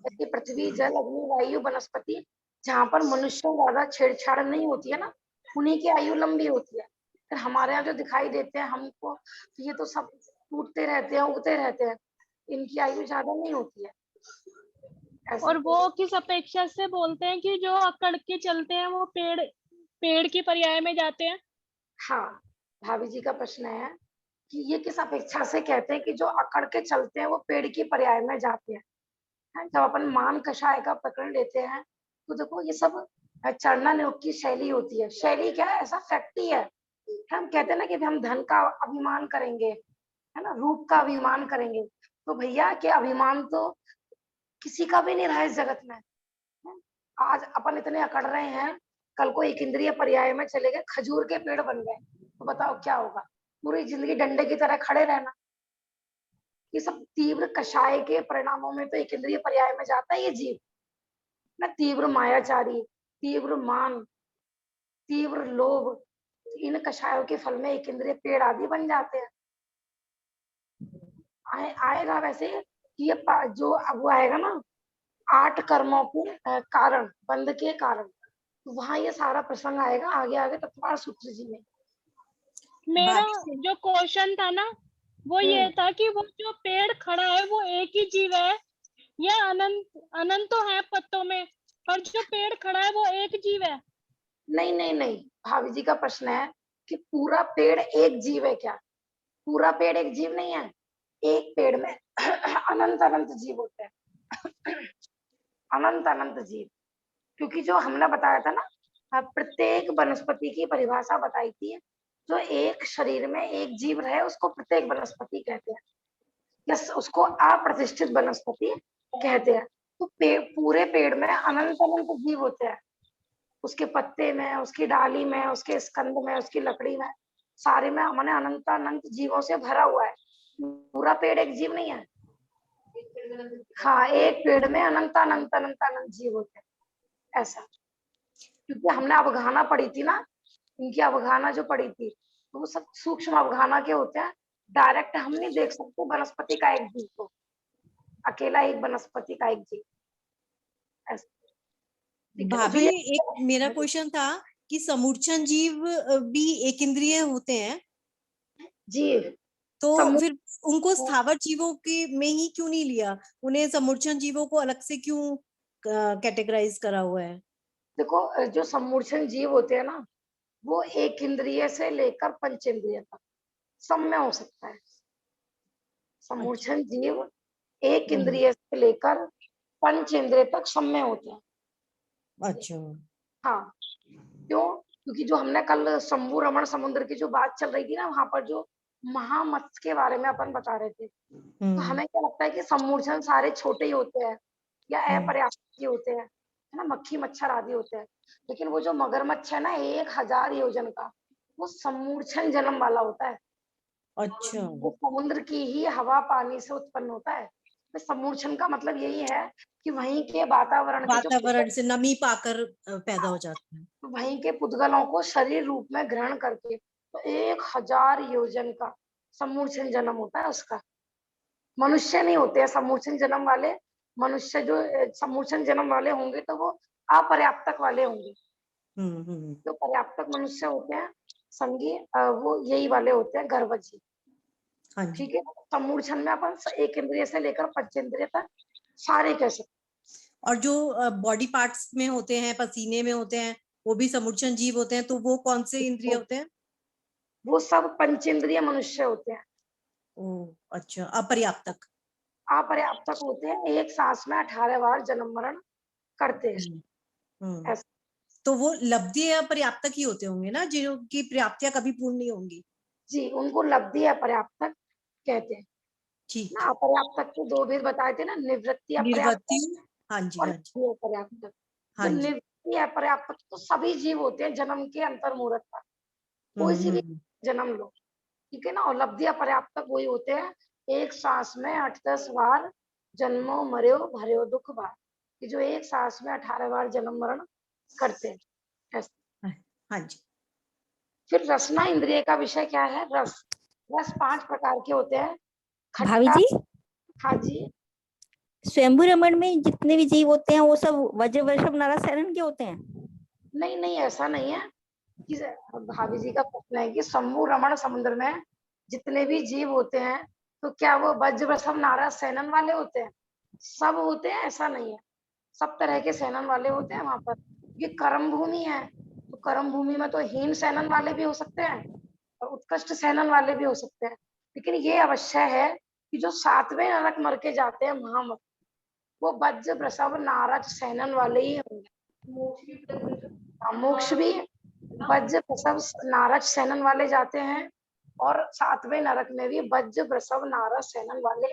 ऐसी पृथ्वी, जल, अग्नि, वायु, वनस्पति, जहाँ पर मनुष्य ज्यादा छेड़छाड़ नहीं होती है ना, उन्हीं की आयु लंबी होती है। फिर हमारे यहाँ जो दिखाई देते हैं हमको, तो ये तो सब टूटते रहते हैं, उगते रहते हैं, इनकी आयु ज्यादा नहीं होती है। ऐसा। और वो किस अपेक्षा से बोलते हैं कि जो अकड़ के चलते हैं वो पेड़ पेड़ की पर्याय में जाते हैं? हाँ, भाभी जी का प्रश्न है कि ये किस अपेक्षा से कहते हैं कि जो अकड़ के चलते हैं वो पेड़ की पर्याय में जाते हैं। जब अपन मान कषाय का पकड़ लेते हैं, तो देखो ये सब चरना नियोग की शैली होती है। शैली क्या है, ऐसा फैक्ट ही है। हम कहते हैं ना कि हम धन का अभिमान करेंगे, है ना, रूप का अभिमान करेंगे, तो भैया के अभिमान तो किसी का भी नहीं रहा इस जगत में। आज अपन इतने अकड़ रहे हैं, कल को एक इंद्रिय पर्याय में चले गए, खजूर के पेड़ बन गए, तो बताओ क्या होगा? पूरी जिंदगी डंडे की तरह खड़े रहना। ये सब तीव्र कषाय के परिणामों में तो एक इंद्रिय पर्याय में जाता है ये जीव ना। तीव्र मायाचारी, तीव्र मान, तीव्र लोभ, इन कषायों के फल में एक इंद्रिय पेड़ आदि बन जाते हैं। आएगा वैसे कि ये जो अब वो आएगा ना, 8 कर्मों के कारण, बंध के कारण, तो वहां ये सारा प्रसंग आएगा आगे आगे तत्वार सूत्र जी में। मेरा बाकी जो क्वेश्चन था ना, वो ये था कि वो जो पेड़ खड़ा है वो एक ही जीव है या अनंत अनंत तो है पत्तों में, पर जो पेड़ खड़ा है वो एक जीव है? नहीं नहीं नहीं, भाभी जी का प्रश्न है कि पूरा पेड़ एक जीव है क्या? पूरा पेड़ एक जीव नहीं है। एक पेड़ में अनंत अनंत जीव होते हैं, अनंत अनंत जीव। क्योंकि जो हमने बताया था ना, प्रत्येक वनस्पति की परिभाषा बताई थी, जो एक शरीर में एक जीव रहे उसको प्रत्येक वनस्पति कहते हैं, या उसको अप्रतिष्ठित वनस्पति कहते हैं। तो पूरे पेड़ में अनंत अनंत जीव होते हैं, उसके पत्ते में, उसकी डाली में, उसके स्कंद में, उसकी लकड़ी में, सारे में मैंने अनंत अनंत जीवों से भरा हुआ है। पूरा पेड़ एक जीव नहीं है। हाँ, एक पेड़ में अनंत अनंत अनंत अनंत जीव होते हैं, ऐसा। क्योंकि हमने अवगाहना पढ़ी थी ना, इनकी अवगाहना जो पढ़ी थी, तो वो सब सूक्ष्म अवगाहना के होते हैं। डायरेक्ट हम नहीं देख सकते वनस्पति का एक जीव को, अकेला एक वनस्पति का एक जीव, ऐसा। ठीक है, तो भाभी, ये एक मेरा क्वेश्चन था कि समूर्छन जीव भी एक इंद्रिय होते हैं, जीव तो समूह फिर उनको स्थावर जीवों के में ही क्यों नहीं लिया? उन्हें समूर्छन जीवों को अलग से क्यों कैटेगराइज करा हुआ है? देखो, जो सम्मूर्छन जीव होते हैं ना, वो एक इंद्रिय से लेकर पंचेंद्रिय तक सब में हो सकता है। सम्मूर्छन जीव एक इंद्रिय से लेकर पंचेंद्रिय तक सब में होते हैं। अच्छा। हाँ, क्यों? क्योंकि जो हमने कल शंभू रमण समुद्र की जो बात चल रही थी ना, वहां पर जो महामत्स्य के बारे में अपन बता रहे थे, तो हमें क्या लगता है कि सम्मूर्छन सारे छोटे ही होते हैं या अपर्याप्त ही होते हैं, है ना, मक्खी मच्छर आदि होते हैं। लेकिन वो जो मगरमच्छ है ना 1000 योजन का, वो सम्मूर्छन जन्म वाला होता है। अच्छा। वो समुद्र की ही हवा पानी से उत्पन्न होता है। तो सम्मूर्छन का मतलब यही है कि वहीं के वातावरण के जो वातावरण से नमी पाकर पैदा हो जाता है। वहीं के पुद्गलों को शरीर रूप में ग्रहण करके, तो 1000 योजन का सम्मूर्छन जन्म होता है उसका। मनुष्य नहीं होते हैं सम्मूर्छन जन्म वाले। मनुष्य जो सम्मूर्छन जन्म वाले होंगे तो वो अपर्याप्तक वाले होंगे। जो पर्याप्तक मनुष्य होते हैं संगी, वो यही वाले होते हैं, गर्भजी। हाँ जी। ठीक है, सम्मूर्छन में अपन एक इंद्रिय से लेकर पंचेंद्रिय तक सारे कह सकते। और जो बॉडी पार्ट्स में होते हैं, पसीने में होते हैं, वो भी समूर्छन जीव होते हैं, तो वो कौन से इंद्रिय होते हैं? वो सब पंचेंद्रिय मनुष्य होते हैं। ओह, अच्छा, अपर्याप्तक। अपर्याप्तक होते हैं, एक सांस में 18 बार जन्म मरण करते हैं, ऐसा। तो वो लब्धि अपर्याप्तक ही होते होंगे ना, जिनकी प्राप्तियां कभी पूर्ण नहीं होंगी। जी, उनको लब्धि अपर्याप्तक कहते हैं ठीक। ना। अपर्याप्तक के दो भेद बताए थे ना, निवृत्ति निर्वृत्ति। अपर्याप्तक हाँ जी, और हाँ जी, लब्धि अपर्याप्तक। हाँ जो जी। निवृत्ति अपर्याप्तक तो सभी जीव होते हैं जन्म के अंतर मुहूर्त पर, कोई सी भी जन्म लो, ठीक है ना। और लब्धि अपर्याप्तक वही होते हैं, एक सांस में 8-10 बार जन्मो मर्यो भर्यो दुख बार, कि जो एक सांस में 18 बार जन्म मरण करते हैं, ऐसा। हाँ जी। फिर रसना इंद्रिय का विषय क्या है? रस। रस 5 प्रकार के होते हैं। भाभी खट्टा। जी, हाँ जी। स्वयंभू रमण में जितने भी जीव होते हैं वो सब वज्र वृषभ नारायण के होते हैं? नहीं नहीं, ऐसा नहीं है कि भाभी जी का प्रश्न है कि शंभू रमण समुद्र में जितने भी जीव होते हैं तो क्या वो वज्र सब नाराज सेनन वाले होते हैं? सब होते हैं, ऐसा नहीं है। सब तरह के सेनन वाले होते हैं वहां पर। ये कर्म भूमि है, तो कर्म भूमि में तो हीन सेनन वाले भी हो सकते हैं और उत्कृष्ट सेनन वाले भी हो सकते हैं। लेकिन ये अवश्य है कि जो 7वें नरक मर के जाते हैं महामत, वो वज्र वृषभ नारद सेनन वाले ही होंगे। मोक्ष भी वज्र वृषभ नारद सेनन वाले जाते हैं और 7वें नरक में भी वज्र वृषभ नारद सेनन वाले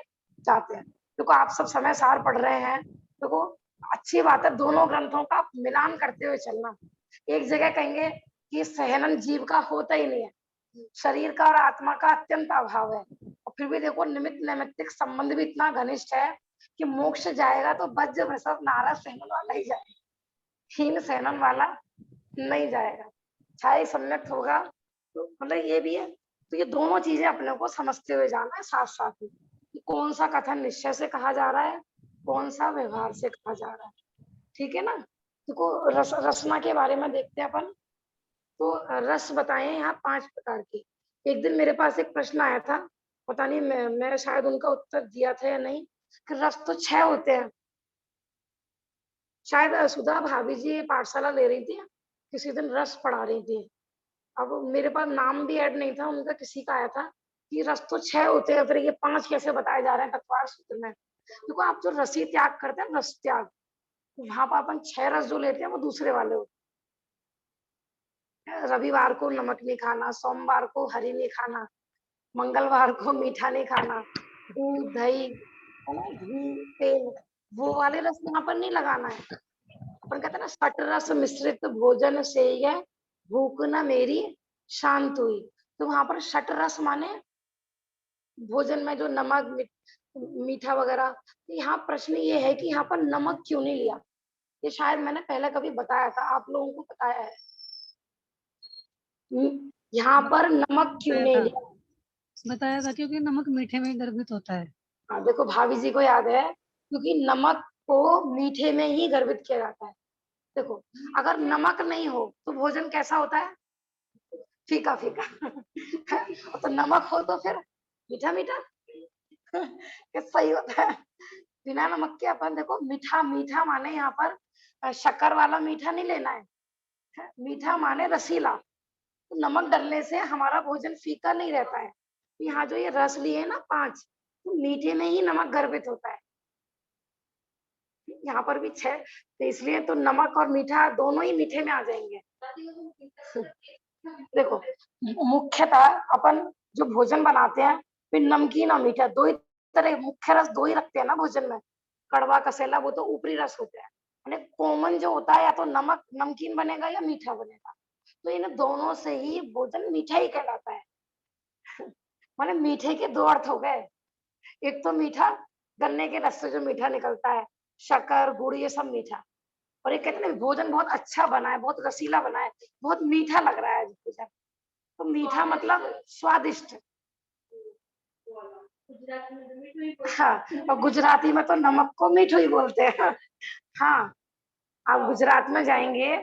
जाते हैं। देखो, आप सब समय सार पढ़ रहे हैं, देखो अच्छी बात है, दोनों ग्रंथों का मिलान करते हुए चलना। एक जगह कहेंगे कि सहनन जीव का होता ही नहीं है, शरीर का और आत्मा का अत्यंत अभाव है, और फिर भी देखो निमित्त नैमित्तिक संबंध भी इतना घनिष्ठ है कि मोक्ष जाएगा तो वज्र वृषभ नारद सेनन वाला ही जाएगा, हीन सेनन वाला नहीं जाएगा। छाई सम्यक होगा, तो मतलब ये भी है। तो ये दोनों चीजें अपने को समझते हुए जाना है साथ साथ में, कि कौन सा कथन निश्चय से कहा जा रहा है, कौन सा व्यवहार से कहा जा रहा है। ठीक है ना। देखो, रसना के बारे में देखते हैं अपन। तो रस बताए यहाँ 5 प्रकार के। एक दिन मेरे पास एक प्रश्न आया था, पता नहीं मैं शायद उनका उत्तर दिया था या नहीं, कि रस तो 6 होते हैं। शायद सुधा भाभी जी पाठशाला ले रही थी, किसी दिन रस पढ़ा रही थी। अब मेरे पास नाम भी ऐड नहीं था उनका, किसी का आया था कि रस तो 6 होते हैं, फिर ये 5 कैसे बताए जा रहे हैं तत्वार सूत्र में। देखो, आप जो रसी त्याग करते हैं, रस त्याग, वहां पर अपन 6 रस जो लेते हैं वो दूसरे वाले होते हैं। रविवार को नमक नहीं खाना, सोमवार को हरी नहीं खाना, मंगलवार को मीठा नहीं खाना, दूध दही, है ना, घी तेल, वो वाले रस यहाँ पर नहीं लगाना है। अपन कहते हैं ना, सट रस मिश्रित भोजन से यह भूख न मेरी शांत हुई। तो वहां पर सट रस माने भोजन में जो नमक मीठा वगैरह। यहाँ प्रश्न ये है कि यहाँ पर नमक क्यों नहीं लिया। ये शायद मैंने पहले कभी बताया था, आप लोगों को बताया है। यहाँ पर नमक क्यों नहीं लिया। बताया था क्योंकि नमक मीठे में ही गर्भित होता है। हाँ देखो, भाभी जी को याद है, क्योंकि नमक को मीठे में ही गर्भित किया जाता है। देखो, अगर नमक नहीं हो तो भोजन कैसा होता है, फीका फीका। तो नमक हो तो फिर मीठा मीठा। कैसा ही होता है। बिना नमक के अपन देखो, मीठा मीठा माने यहाँ पर शक्कर वाला मीठा नहीं लेना है। मीठा माने रसीला। तो नमक डलने से हमारा भोजन फीका नहीं रहता है। यहाँ जो ये रस लिए ना 5, तो मीठे में ही नमक गर्भित होता है। यहाँ पर भी 6, तो इसलिए तो नमक और मीठा दोनों ही मीठे में आ जाएंगे। देखो, मुख्यतः अपन जो भोजन बनाते हैं, फिर नमकीन और मीठा दो ही तरह, मुख्य रस 2 ही रखते हैं ना भोजन में। कड़वा कसेला वो तो ऊपरी रस होते हैं। यानी कॉमन जो होता है, या तो नमक नमकीन बनेगा या मीठा बनेगा। तो इन दोनों से ही भोजन मीठा ही कहलाता है। माने मीठे के 2 अर्थ हो गए। एक तो मीठा, गन्ने के रस से जो मीठा निकलता है, शक्कर गुड़ ये सब मीठा। और एक कहते हैं भोजन बहुत अच्छा बना है, बहुत रसीला बना है, बहुत मीठा लग रहा है भोजन। तो मीठा मतलब स्वादिष्ट। हाँ, और गुजराती में तो नमक को मीठो ही बोलते हैं। हाँ, आप गुजरात में जाएंगे,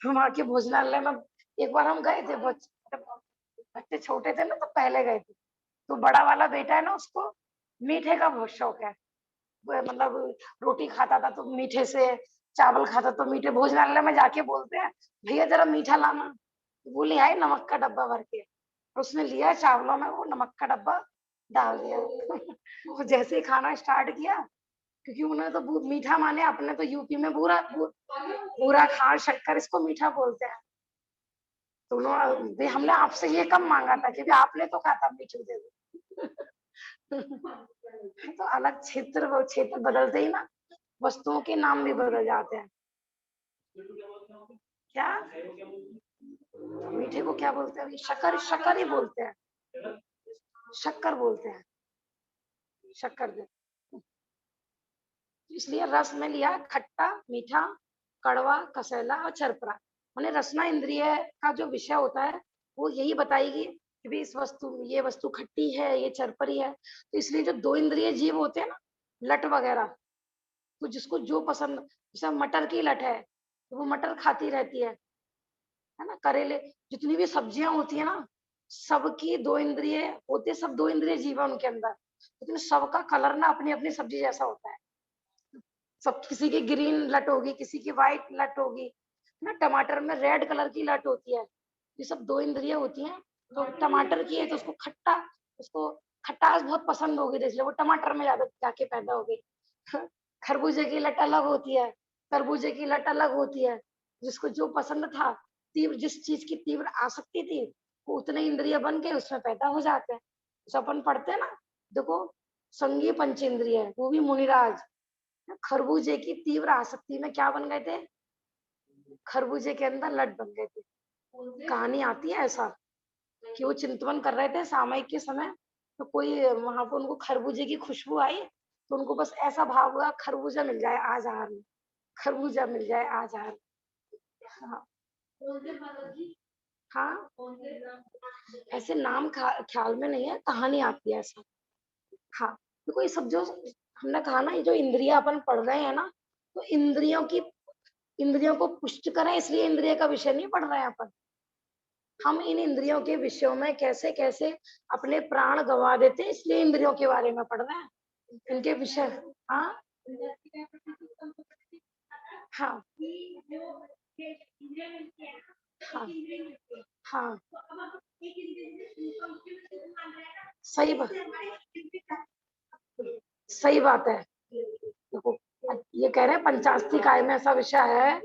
वहाँ के भोजनालय में एक बार हम गए थे, बच्चे छोटे थे ना, तो पहले गए थे। तो बड़ा वाला बेटा है ना, उसको मीठे का बहुत शौक है। मतलब रोटी खाता था तो मीठे से, चावल खाता तो मीठे। भोजनालय में जाके बोलते हैं, भैया जरा मीठा लाना। वो ले आए नमक का डब्बा भर के, उसने लिया चावलों में वो नमक का डब्बा डाल दिया। वो जैसे ही खाना स्टार्ट किया, क्योंकि उन्होंने तो मीठा माने, अपने तो यूपी में बूरा बूरा खार शक्कर इसको मीठा बोलते हैं। तो उन्होंने, हमने आपसे ये कम मांगा था, क्योंकि आपने तो कहा था मीठे दे दो। तो अलग क्षेत्र, वो क्षेत्र बदलते ही ना वस्तुओं के नाम भी बदल जाते हैं। क्या मीठे को क्या बोलते हैं, शक्कर, शक्कर ही बोलते हैं, शक्कर बोलते हैं, शक्कर दे। इसलिए रस में लिया खट्टा, मीठा, कड़वा, कसैला और चरपरा। माने रसना इंद्रिय का जो विषय होता है, वो यही बताएगी कि भी इस वस्तु, ये वस्तु खट्टी है, ये चरपरी है। तो इसलिए जो 2 इंद्रिय जीव होते हैं ना, लट वगैरह, तो जिसको जो पसंद, जैसे मटर की लट है तो वो मटर खाती रहती है ना। करेले, जितनी भी सब्जियां होती है ना, सबकी 2 इंद्रिय होते, सब 2 इंद्रिय जीव है उनके अंदर, लेकिन सबका कलर ना अपनी अपनी सब्जी जैसा होता है। सब, किसी की ग्रीन लट होगी, किसी की व्हाइट लट होगी ना। टमाटर में रेड कलर की लट होती है। ये सब 2 इंद्रिय होती हैं। तो टमाटर की है तो उसको खट्टा, उसको खटास बहुत पसंद होगी, तो इसलिए वो टमाटर में ज्यादा जाके पैदा हो गई। खरबूजे की लट अलग होती है, तरबूजे की लट अलग होती है। जिसको जो पसंद था, तीव्र, जिस चीज की तीव्र आसक्ति थी, वो उतने इंद्रिय बन के उसमें पैदा हो जाते हैं। तो अपन पढ़ते हैं ना, देखो संगी पंचेंद्रिय है, वो भी मुनिराज खरबूजे की तीव्र आसक्ति में क्या बन गए थे, खरबूजे के अंदर लट बन गए थे। कहानी आती है ऐसा कि वो चिंतवन कर रहे थे सामयिक के समय, तो कोई वहां पर उनको खरबूजे की खुशबू आई, तो उनको बस ऐसा भाव हुआ, खरबूजा मिल जाए आज आहार में, खरबूजा मिल जाए आज आहार। हाँ, हाँ, ऐसे नाम ख्याल में नहीं है, कहानी आती है ऐसा। हाँ, देखो ये सब जो हमने कहा ना, ये जो इंद्रियां अपन पढ़ रहे हैं ना, तो इंद्रियों को पुष्ट करें, इसलिए इंद्रिय का विषय नहीं पढ़ रहे हैं अपन। हम इन इंद्रियों के विषयों में कैसे कैसे अपने प्राण गंवा देते हैं, इसलिए इंद्रियों के बारे में पढ़ रहे हैं, इनके विषय। हाँ, हाँ, हाँ, हाँ, सही बात, सही बात है। देखो, ये कह रहे हैं पंचास्ती काय में ऐसा विषय है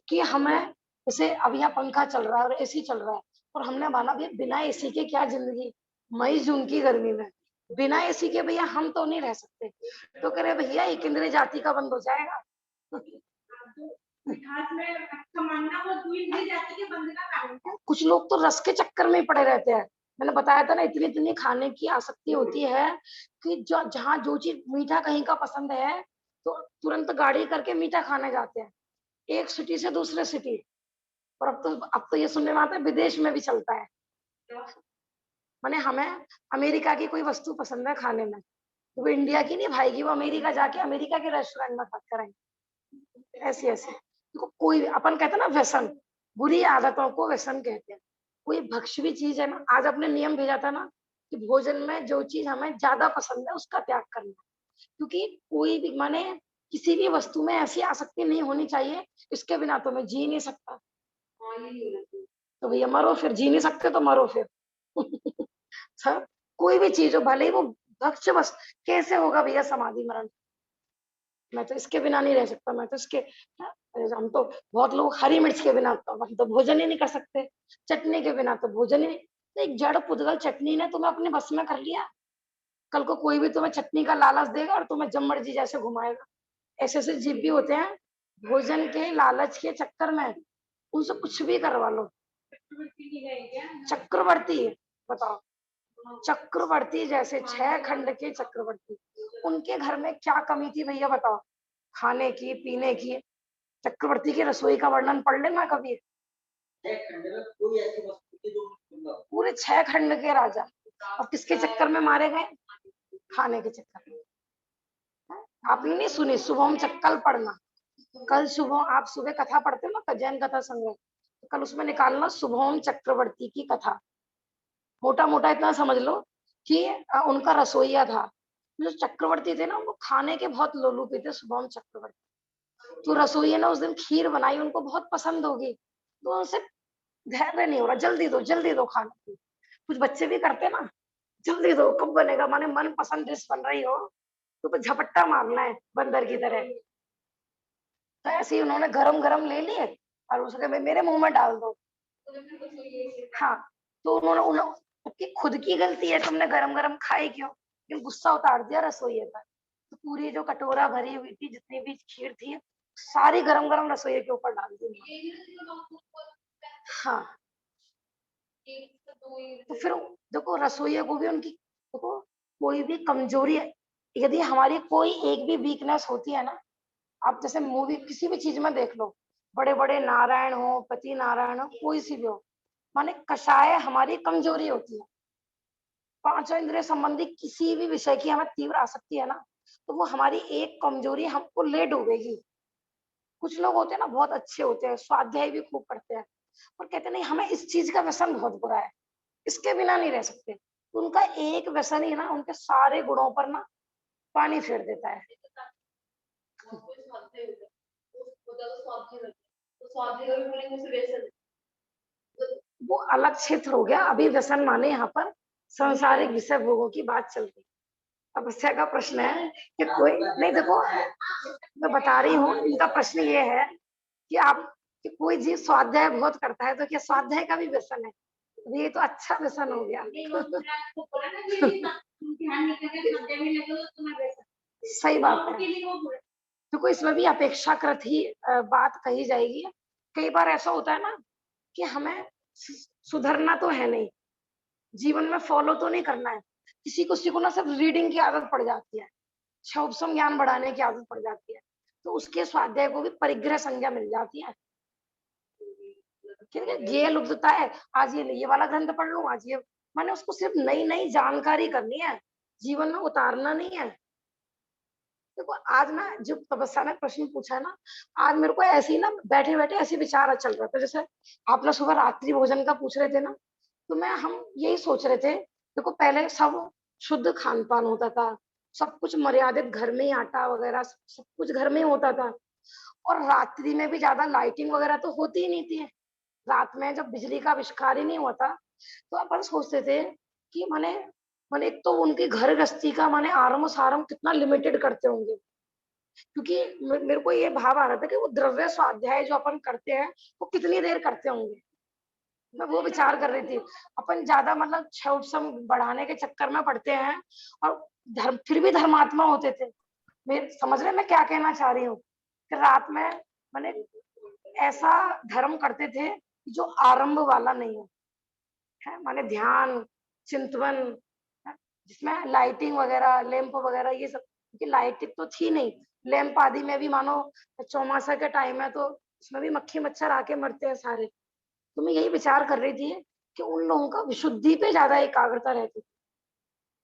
कि हमें, जैसे अब यहाँ पंखा चल रहा है और एसी चल रहा है, और हमने माना भी बिना एसी के क्या जिंदगी, मई जून की गर्मी में, बिना एसी के भैया हम तो नहीं रह सकते। तो कह रहे भैया एक इंद्रिय जाति का बंद हो जाएगा। कुछ लोग तो रस के चक्कर में ही पड़े रहते हैं। मैंने बताया था ना, इतनी इतनी खाने की आसक्ति होती है कि जो जहाँ जो चीज मीठा कहीं का पसंद है तो तुरंत गाड़ी करके मीठा खाने जाते हैं, एक सिटी से दूसरे सिटी। और अब तो ये सुनने में आता है विदेश में भी चलता है। माने हमें अमेरिका की कोई वस्तु पसंद है खाने में, तो वो इंडिया की नहीं भाएगी, वो अमेरिका जाके अमेरिका के रेस्टोरेंट में खा करेंगे। ऐसे ऐसे देखो, कोई अपन कहते हैं ना व्यसन, बुरी आदतों को व्यसन कहते हैं। कोई भक्ष्य भी चीज है ना, आज अपने नियम भेजा था ना कि भोजन में जो चीज हमें ज्यादा पसंद है उसका त्याग करना। क्योंकि कोई भी माने किसी भी वस्तु में ऐसी आसक्ति नहीं होनी चाहिए इसके बिना तो मैं जी नहीं सकता। तो भैया मरो फिर, जी नहीं सकते तो मरो फिर। सर कोई भी चीज हो, भले ही वो भक्ष्य बस, कैसे होगा भैया समाधि मरण? मैं तो इसके बिना नहीं रह सकता। मैं तो इसके हम तो बहुत लोग हरी मिर्च के बिना तो हम तो भोजन ही नहीं कर सकते, चटनी के बिना तो भोजन ही नहीं। तो एक जड़ पुदगल चटनी ने तुम्हें अपने बस में कर लिया, कल को कोई भी तुम्हें चटनी का लालच देगा और तुम्हें जम मर्जी जैसे घुमाएगा। ऐसे ऐसे जीव भी होते हैं, भोजन के लालच के चक्कर में उनसे कुछ भी करवा लो। चक्रवर्ती, बताओ, चक्रवर्ती जैसे 6 खंड के चक्रवर्ती, उनके घर में क्या कमी थी भैया बताओ? खाने की, पीने की। चक्रवर्ती की रसोई का वर्णन पढ़ लेना कभी। पूरे 6 खंड के राजा, और किसके चक्कर में मारे गए? खाने के चक्कर में। आपने नहीं सुनी शुभम कल पढ़ना, कल सुबह आप सुबह कथा पढ़ते हो ना, जैन कथा संग्रह, तो कल उसमें निकालना शुभम चक्रवर्ती की कथा। मोटा मोटा इतना समझ लो कि उनका रसोईया था। जो चक्रवर्ती थे ना, वो खाने के बहुत लोलुपी थे, शुभम चक्रवर्ती। तो रसोईया ने उस दिन खीर बनाई, उनको बहुत पसंद होगी, तो उनसे धैर्य नहीं हो रहा, जल्दी दो खाना। कुछ बच्चे भी करते ना, जल्दी दो, कब बनेगा? माने मन पसंद डिश बन रही हो तो झपट्टा मारना है बंदर की तरह। तो ऐसे ही उन्होंने गरम गरम ले लिए और उसके मेरे मुंह में डाल दो। हाँ, तो उन्होंने कि खुद की गलती है, तुमने गरम गरम खाए क्यों? लेकिन गुस्सा उतार दिया रसोइये पर। तो पूरी जो कटोरा भरी हुई थी, जितनी भी खीर थी, सारी गरम गरम रसोइये के ऊपर डाल दी। हाँ, तो फिर देखो रसोइये को भी उनकी, देखो कोई भी कमजोरी है, यदि हमारी कोई एक भी वीकनेस होती है ना, आप जैसे मूवी किसी भी चीज में देख लो, बड़े बड़े नारायण हो, पति नारायण हो, कोई सी भी हो, माने कषाय हमारी कमजोरी होती है। पांचों इंद्रिय संबंधी किसी भी विषय की हमें तीव्र आसक्ति है ना, तो वो हमारी एक कमजोरी हमको ले डूबेगी। कुछ लोग होते हैं ना बहुत अच्छे होते हैं, स्वाध्याय भी खूब करते हैं, और कहते नहीं हमें इस चीज का व्यसन बहुत बुरा है, इसके बिना नहीं रह सकते। तो उनका एक व्यसन ही ना उनके सारे गुणों पर ना पानी फेर देता है। वो अलग क्षेत्र हो गया। अभी व्यसन माने यहाँ पर सांसारिक विषय भोगों की बात चल रही। तपस्या का प्रश्न है कि कोई नहीं, देखो मैं बता रही हूँ, इनका प्रश्न ये है कि आप कि कोई जीव स्वाध्याय बहुत करता है तो क्या स्वाध्याय का भी व्यसन है? ये तो अच्छा व्यसन हो गया। सही बात है। देखो इसमें भी अपेक्षाकृत ही बात कही जाएगी। कई बार ऐसा होता है ना कि हमें सुधरना तो है नहीं, जीवन में फॉलो तो नहीं करना है, किसी को ना सिर्फ रीडिंग की आदत पड़ जाती है, उपसम ज्ञान बढ़ाने की आदत पड़ जाती है, तो उसके स्वाध्याय को भी परिग्रह संज्ञा मिल जाती है। ठीक है, ये लुब्धता है, आज ये वाला ग्रंथ पढ़ लूं, आज ये, मैंने उसको सिर्फ नई नई जानकारी करनी है, जीवन में उतारना नहीं है। देखो आज ना जो तपस्या ने प्रश्न पूछा है ना, आज मेरे को ऐसे ही ना बैठे बैठे ऐसे विचार चल रहा था। जैसे आपने सुबह रात्रि भोजन का पूछ रहे थे ना, तो हम यही सोच रहे थे, देखो पहले सब शुद्ध खान पान होता था, सब कुछ मर्यादित, घर में ही आटा वगैरह सब कुछ घर में ही होता था, और रात्रि में भी ज्यादा लाइटिंग वगैरह तो होती ही नहीं थी। रात में जब बिजली का आविष्कार ही नहीं हुआ था, तो अपन सोचते थे कि माने माने एक तो उनकी घर गृहस्थी का माने आरंभ सारंभ कितना लिमिटेड करते होंगे, क्योंकि मेरे को ये भाव आ रहा था कि वो द्रव्य स्वाध्याय जो अपन करते हैं वो कितनी देर करते होंगे। मैं वो विचार कर रही थी। अपन ज्यादा मतलब क्षोभ सम बढ़ाने के चक्कर में पड़ते हैं और धर्म फिर भी धर्मात्मा होते थे। मैं समझ रहे मैं क्या कहना चाह रही हूँ कि रात में मैंने ऐसा धर्म करते थे जो आरंभ वाला नहीं हो, है माने ध्यान, चिंतवन, है, जिसमें लाइटिंग वगैरह, लैंप वगैरह ये सब, क्योंकि लाइटिंग तो थी नहीं। लैंप आदि में भी मानो चौमासा के टाइम है तो उसमें भी मक्खी मच्छर आके मरते हैं सारे। तो मैं यही विचार कर रही थी कि उन लोगों का विशुद्धि पे ज्यादा एकाग्रता रहती,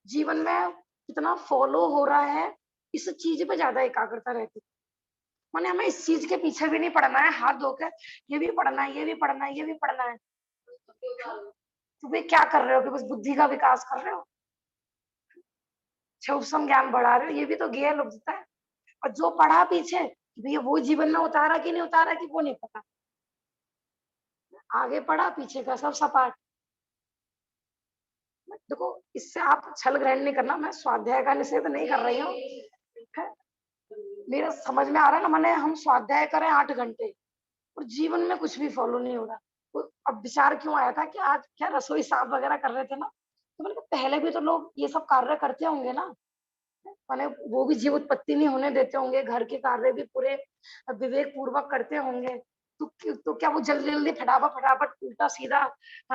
जीवन में कितना फॉलो हो रहा है इस चीज पे ज्यादा एकाग्रता रहती। माने हमें इस चीज के पीछे भी नहीं पड़ना है हाथ धोकर, ये भी पढ़ना है, ये भी पढ़ना है, ये भी पढ़ना है। तो वे क्या कर रहे हो कि बस बुद्धि का विकास कर रहे हो, सूक्ष्म ज्ञान बढ़ा रहे हो, ये भी तो ज्ञेय लुप्तता है। और जो पढ़ा पीछे कि भैया वो जीवन में उतारा कि नहीं उतारा कि वो नहीं पता, आगे पढ़ा पीछे का सब सपाट। देखो इससे आप छल ग्रहण नहीं करना, मैं स्वाध्याय का निषेध नहीं कर रही हूँ, है? मेरा समझ में आ रहा है ना, माने हम स्वाध्याय करें 8 घंटे और जीवन में कुछ भी फॉलो नहीं हो रहा। तो अब विचार क्यों आया था कि आज क्या रसोई साफ वगैरह कर रहे थे ना, तो मैंने कहा पहले भी तो लोग ये सब कार्य करते होंगे ना, माने वो भी जीव उत्पत्ति नहीं होने देते होंगे, घर के कार्य भी पूरे विवेक पूर्वक करते होंगे। तो क्या वो जल्दी जल्दी फटाफट फटाफट उल्टा सीधा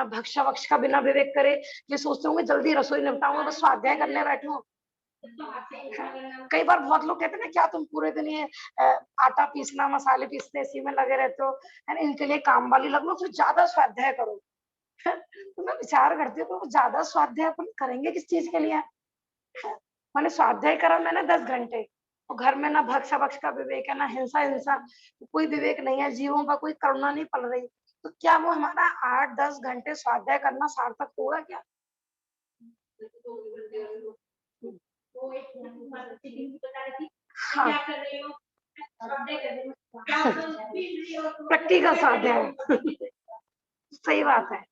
भक्षा वक्ष का बिना विवेक करे ये सोचते होंगे जल्दी रसोई निपटाऊंगा बस स्वाध्याय करने बैठे हो। कई बार बहुत लोग कहते हैं ना क्या तुम पूरे दिन ये आटा पीसना मसाले पीसने इसी में लगे रहते हो, है ना, इनके लिए काम वाली लग लो फिर ज्यादा स्वाध्याय करो। तो मैं विचार करती हूँ तो ज्यादा स्वाध्याय अपन करेंगे किस चीज के लिए। मैंने स्वाध्याय करा मैंने 10 घंटे और घर में ना भक्ष भक्ष का विवेक है ना हिंसा हिंसा, कोई विवेक नहीं है, जीवों का कोई करुणा नहीं पल रही, तो क्या वो हमारा 8-10 घंटे स्वाध्याय करना सार्थक होगा क्या? हाँ प्रैक्टिकल स्वाध्याय सही बात है।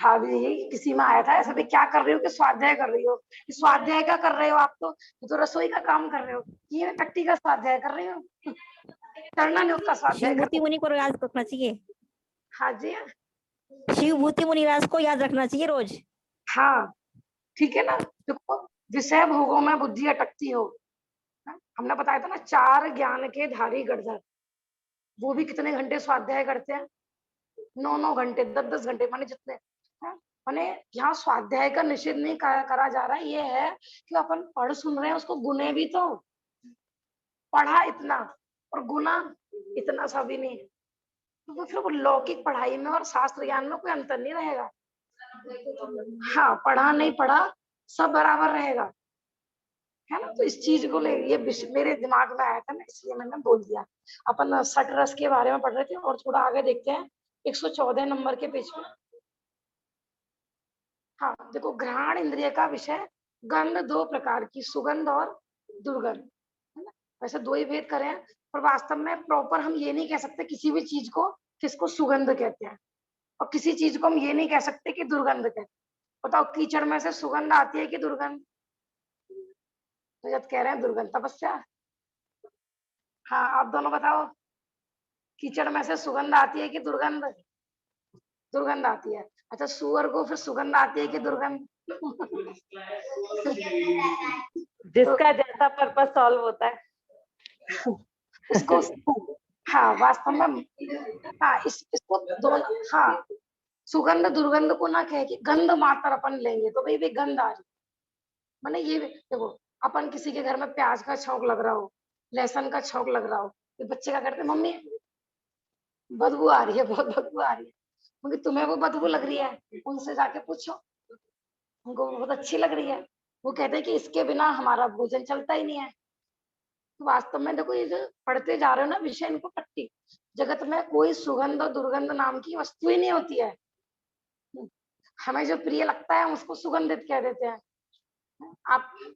हाँ भी यही किसी में आया था ऐसा भी क्या कर रही हो कि स्वाध्याय कर रही हो, स्वाध्याय क्या कर रहे हो आप तो रसोई का काम कर रहे हो, ये प्रैक्टिकल स्वाध्याय कर रही हो, करना नहीं उसका स्वाध्याय शिवभूति मुनि को याद रखना चाहिए। हाँ जी शिवभूति मुनिराज को याद रखना चाहिए रोज। हाँ ठीक है ना। देखो विषय भोगों में बुद्धि अटकती हो, हमने बताया था ना 4 ज्ञान के धारी गढ़धर, वो भी कितने घंटे स्वाध्याय करते हैं, 9-9 घंटे 10-10 घंटे माने जितने, माने यहाँ स्वाध्याय का निषेध नहीं करा जा रहा है, ये है कि अपन पढ़ सुन रहे हैं उसको गुने भी तो, पढ़ा इतना और गुना इतना सा भी नहीं, तो फिर वो लौकिक पढ़ाई में और शास्त्र ज्ञान में कोई अंतर नहीं रहेगा। हाँ पढ़ा नहीं पढ़ा सब बराबर रहेगा, है ना। तो इस चीज को ले ये मेरे दिमाग में आया था ना इसलिए मैंने बोल दिया। अपन सठ रस के बारे में पढ़ रहे थे और थोड़ा आगे देखते हैं 114 नंबर के पेज में। हाँ देखो घ्राण इंद्रिय का विषय गंध 2 प्रकार की, सुगंध और दुर्गंध, है ना। वैसे 2 ही भेद करें पर वास्तव में प्रॉपर हम ये नहीं कह सकते किसी भी चीज को किसको सुगंध कहते हैं और किसी चीज को हम ये नहीं कह सकते कि दुर्गंध कहते हैं। बताओ कीचड़ में से सुगंध आती है कि दुर्गंध? तो जब कह रहे हैं दुर्गंध तपस्या। हाँ आप दोनों बताओ कीचड़ में से सुगंध आती है कि दुर्गंध? दुर्गंध आती है। अच्छा सुअर को फिर सुगंध आती है कि दुर्गंध? जिसका जैसा पर्पस सॉल्व होता है उसको हाँ वास्तव में हाँ इसको दोनों हाँ सुगंध दुर्गंध को ना कहे कि गंध मात्र अपन लेंगे तो भाई गंध आ रही, मैंने ये देखो अपन किसी के घर में प्याज का छौंक लग रहा हो, लहसुन का छौंक लग रहा हो, तो बच्चे क्या करते मम्मी बदबू आ रही है, बहुत बदबू आ रही है, क्योंकि तुम्हें वो बदबू लग रही है उनसे जाके पूछो, उनको बहुत अच्छी लग रही है, वो कहते हैं कि इसके बिना हमारा भोजन चलता ही नहीं है। तो वास्तव में देखो ये जो पढ़ते जा रहे हो ना विषय इनको पट्टी, जगत में कोई सुगंध और दुर्गंध नाम की वस्तु ही नहीं होती है, हमें जो प्रिय लगता है उसको सुगंधित कह देते हैं।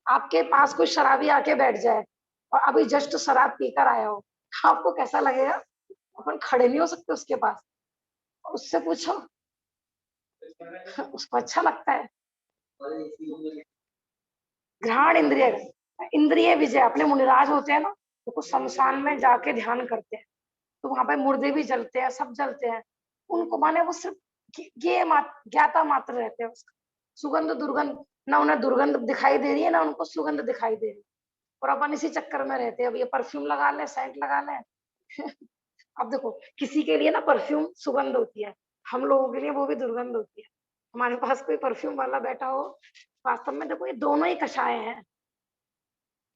आपके पास कोई शराबी आके बैठ जाए और अभी जस्ट शराब पीकर आया हो, आपको कैसा लगेगा? अपन खड़े नहीं हो सकते उसके पास, उससे पूछो उसको अच्छा लगता है। घ्राण इंद्रिय इंद्रिय विजय अपने मुनिराज होते हैं ना तो कुछ शमशान में जाके ध्यान करते हैं, तो वहां पे मुर्दे भी जलते हैं, सब जलते हैं। उनको माने वो सिर्फ ज्ञाता मात्र रहते हैं उसका। सुगंध दुर्गंध, ना उन्हें दुर्गंध दिखाई दे रही है ना उनको सुगंध दिखाई दे रही है। और अपन इसी चक्कर में रहते हैं, अब ये परफ्यूम लगा ले, सेंट लगा ले। अब देखो किसी के लिए ना परफ्यूम सुगंध होती है, हम लोगों के लिए वो भी दुर्गंध होती है। हमारे पास कोई परफ्यूम वाला बैठा हो, वास्तव में देखो ये दोनों ही कषाय हैं,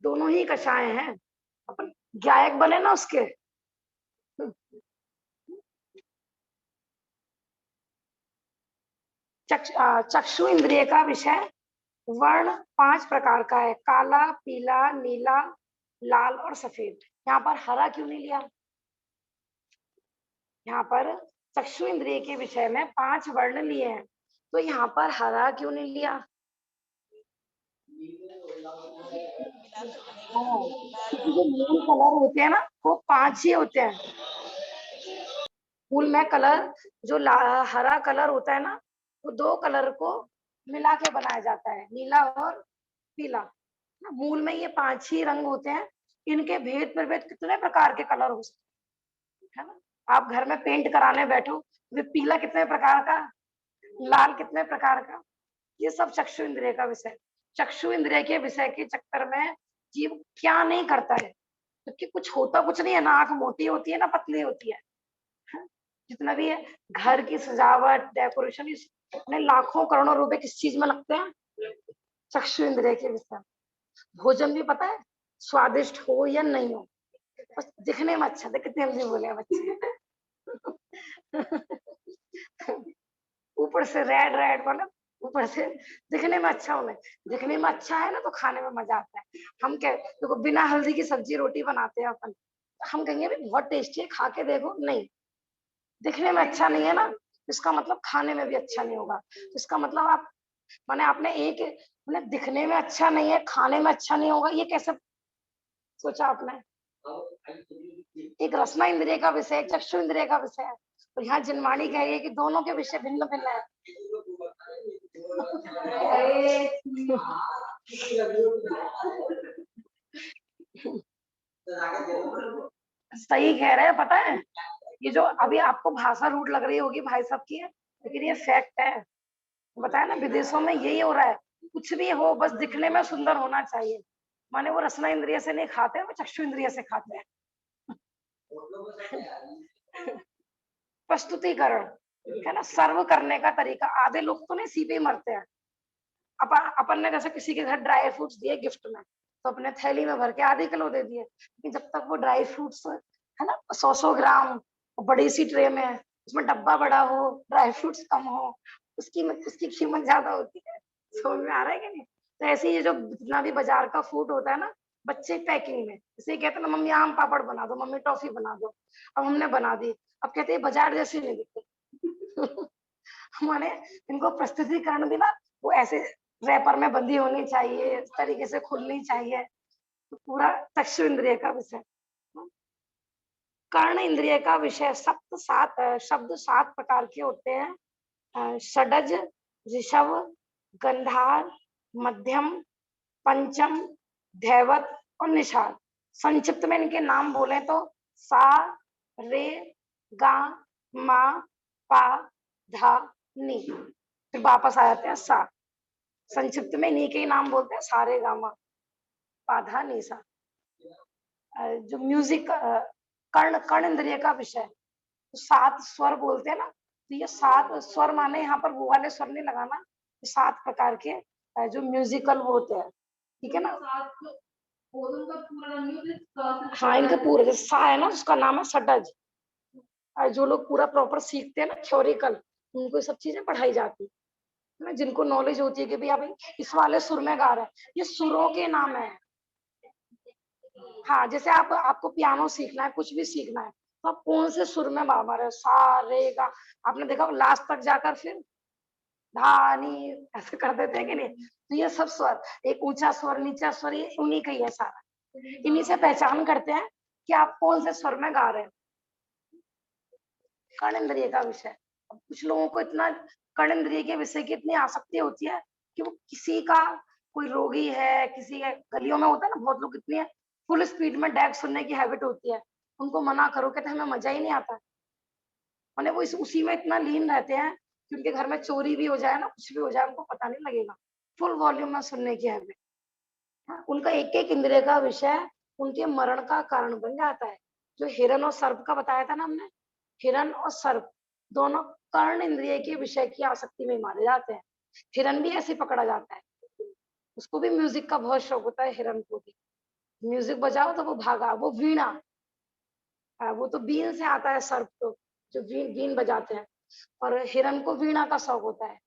दोनों ही कषाय हैं। अपन गायक बने ना उसके। चक्षु इंद्रिय का विषय वर्ण 5 प्रकार का है, काला, पीला, नीला, लाल और सफेद। यहाँ पर हरा क्यों नहीं लिया? यहाँ पर चक्षु इंद्रिय के विषय में 5 वर्ण लिए हैं, तो यहाँ पर हरा क्यों नहीं लिया? जो मूल कलर होते हैं ना वो 5 ही होते हैं। मूल में कलर जो हरा कलर होता है ना, वो 2 कलर को मिला के बनाया जाता है, नीला और पीला। मूल में ये 5 ही रंग होते हैं। इनके भेद प्रभेद कितने प्रकार के कलर हो सकते हैं ना। आप घर में पेंट कराने बैठो, वे पीला कितने प्रकार का, लाल कितने प्रकार का, ये सब चक्षु इंद्रिय का विषय। चक्षु इंद्रिय के विषय के चक्कर में जीव क्या नहीं करता है, क्योंकि कुछ होता कुछ नहीं है ना। आंख मोटी होती है ना पतली होती है। जितना भी है घर की सजावट, डेकोरेशन, इतने लाखों करोड़ों रुपए किस चीज में लगते हैं? चक्षु इंद्रिय के विषय। भोजन भी पता है स्वादिष्ट हो या नहीं हो, बस दिखने में अच्छा था। कितने बजे बोले हैं बच्चे? ऊपर से रेड रेड वाला, ऊपर से दिखने में अच्छा होना। दिखने में अच्छा है ना तो खाने में मजा आता है। हम क्या देखो बिना हल्दी की सब्जी रोटी बनाते हैं अपन, हम कहेंगे भाई बहुत टेस्टी है, खा के देखो। नहीं, दिखने में अच्छा नहीं है ना, इसका मतलब खाने में भी अच्छा नहीं होगा। इसका मतलब आप माने आपने एक मतलब दिखने में अच्छा नहीं है, खाने में अच्छा नहीं होगा, ये कैसे सोचा आपने? एक रसना इंद्रिय का विषय, एक चक्षु इंद्रिय का विषय है। तो यहाँ जिनवाणी कह रही है कि दोनों के विषय भिन्न भिन्न है। सही कह रहे हैं, पता है ये जो अभी आपको भाषा रूढ़ लग रही होगी भाई साहब की है, लेकिन ये फैक्ट है। बताया ना विदेशों में यही हो रहा है, कुछ भी हो बस दिखने में सुंदर होना चाहिए। माने वो रसना इंद्रिय से नहीं खाते, वो चक्षु इंद्रिय से खाते हैं। प्रस्तुतिकरण है ना, सर्व करने का तरीका। आधे लोग तो नहीं सीपे मरते हैं। अपन ने जैसे किसी के घर ड्राई फ्रूट्स दिए गिफ्ट में, तो अपने थैली में भर के आधे किलो दे दिए, लेकिन जब तक वो ड्राई फ्रूट्स है ना 100 ग्राम बड़ी सी ट्रे में, उसमें डब्बा बड़ा हो, ड्राई फ्रूट्स कम हो, उसकी कीमत ज्यादा होती है। समझ में आ रहा है कि नहीं? तो ऐसे ही ये जो जितना भी बाजार का फूड होता है ना, बच्चे पैकिंग में इसे कहते हैं ना, मम्मी आम पापड़ बना दो, मम्मी टॉफी बना दो। अब हमने बना दी, अब कहते हैं बाजार जैसे नहीं दिखते। हमारे इनको प्रस्तुतिकरण भी ना वो ऐसे रैपर में बंदी होनी चाहिए, इस तरीके से खुलनी चाहिए। तो पूरा चक्षु इंद्रिय का विषय। कर्ण इंद्रिय का विषय शब्द 7 प्रकार के होते हैं। षडज, ऋषभ, गंधार, मध्यम, पंचम, धैवत और निषाद। संक्षिप्त में इनके नाम बोले तो सा, रे, गा, मा, पा, धा, नी। फिर वापस आ जाते हैं सा। संक्षिप्त में इन्हीं के ही नाम बोलते हैं, सारे गामा पा धा नी सा। जो म्यूजिक कर्ण इंद्रिय का विषय, तो 7 स्वर बोलते हैं ना, तो ये 7 स्वर माने यहाँ पर वो वाले स्वर नहीं लगाना, 7 प्रकार के जो म्यूजिकल वो होते हैं, ठीक है ना। हाँ इनका पूरा जैसे सा है ना, उसका नाम है षडज। जो लोग पूरा प्रॉपर सीखते हैं ना थ्योरिकल, उनको ये सब चीजें पढ़ाई जाती है ना, जिनको नॉलेज होती है कि भाई आप इस वाले सुर में गा रहे हैं, ये सुरों के नाम है। हाँ जैसे आपको पियानो सीखना है, कुछ भी सीखना है, तो आप कौन से सुर में गा रहे हो, सा रे गा। आपने देखा लास्ट तक जाकर फिर धा नी ऐसे कर देते हैं कि नहीं। तो ये सब स्वर, एक ऊंचा स्वर, नीचा स्वर, ये उन्हीं का ही है सारा। इन्हीं से पहचान करते हैं कि आप कौन से स्वर में गा रहे हैं। कर्ण इंद्रिय का विषय। अब कुछ लोगों को इतना कर्ण इंद्रिय के विषय की इतनी आसक्ति होती है कि वो किसी का कोई रोगी है, किसी के गलियों में होता है ना बहुत लोग, इतनी फुल स्पीड में डैग सुनने की हैबिट होती है, उनको मना करो, कहते हमें मजा ही नहीं आता। माने वो उसी में इतना लीन रहते हैं कि उनके घर में चोरी भी हो जाए ना, कुछ भी हो जाए, उनको पता नहीं लगेगा। फुल वॉल्यूम में सुनने की हैबिट। हाँ, उनका एक एक इंद्रिय का विषय उनके मरण का कारण बन जाता है। जो हिरण और सर्प का बताया था ना हमने, हिरण और सर्प दोनों कर्ण इंद्रिय के विषय की आसक्ति में मारे जाते हैं। हिरण भी ऐसे पकड़ा जाता है, उसको भी म्यूजिक का बहुत शौक होता है, हिरण को भी। म्यूजिक बजाओ तो वो भागा, वो वीणा, वो तो बीन से आता है सर्प, तो जो बीन बजाते हैं। और हिरण को वीणा का शौक होता है,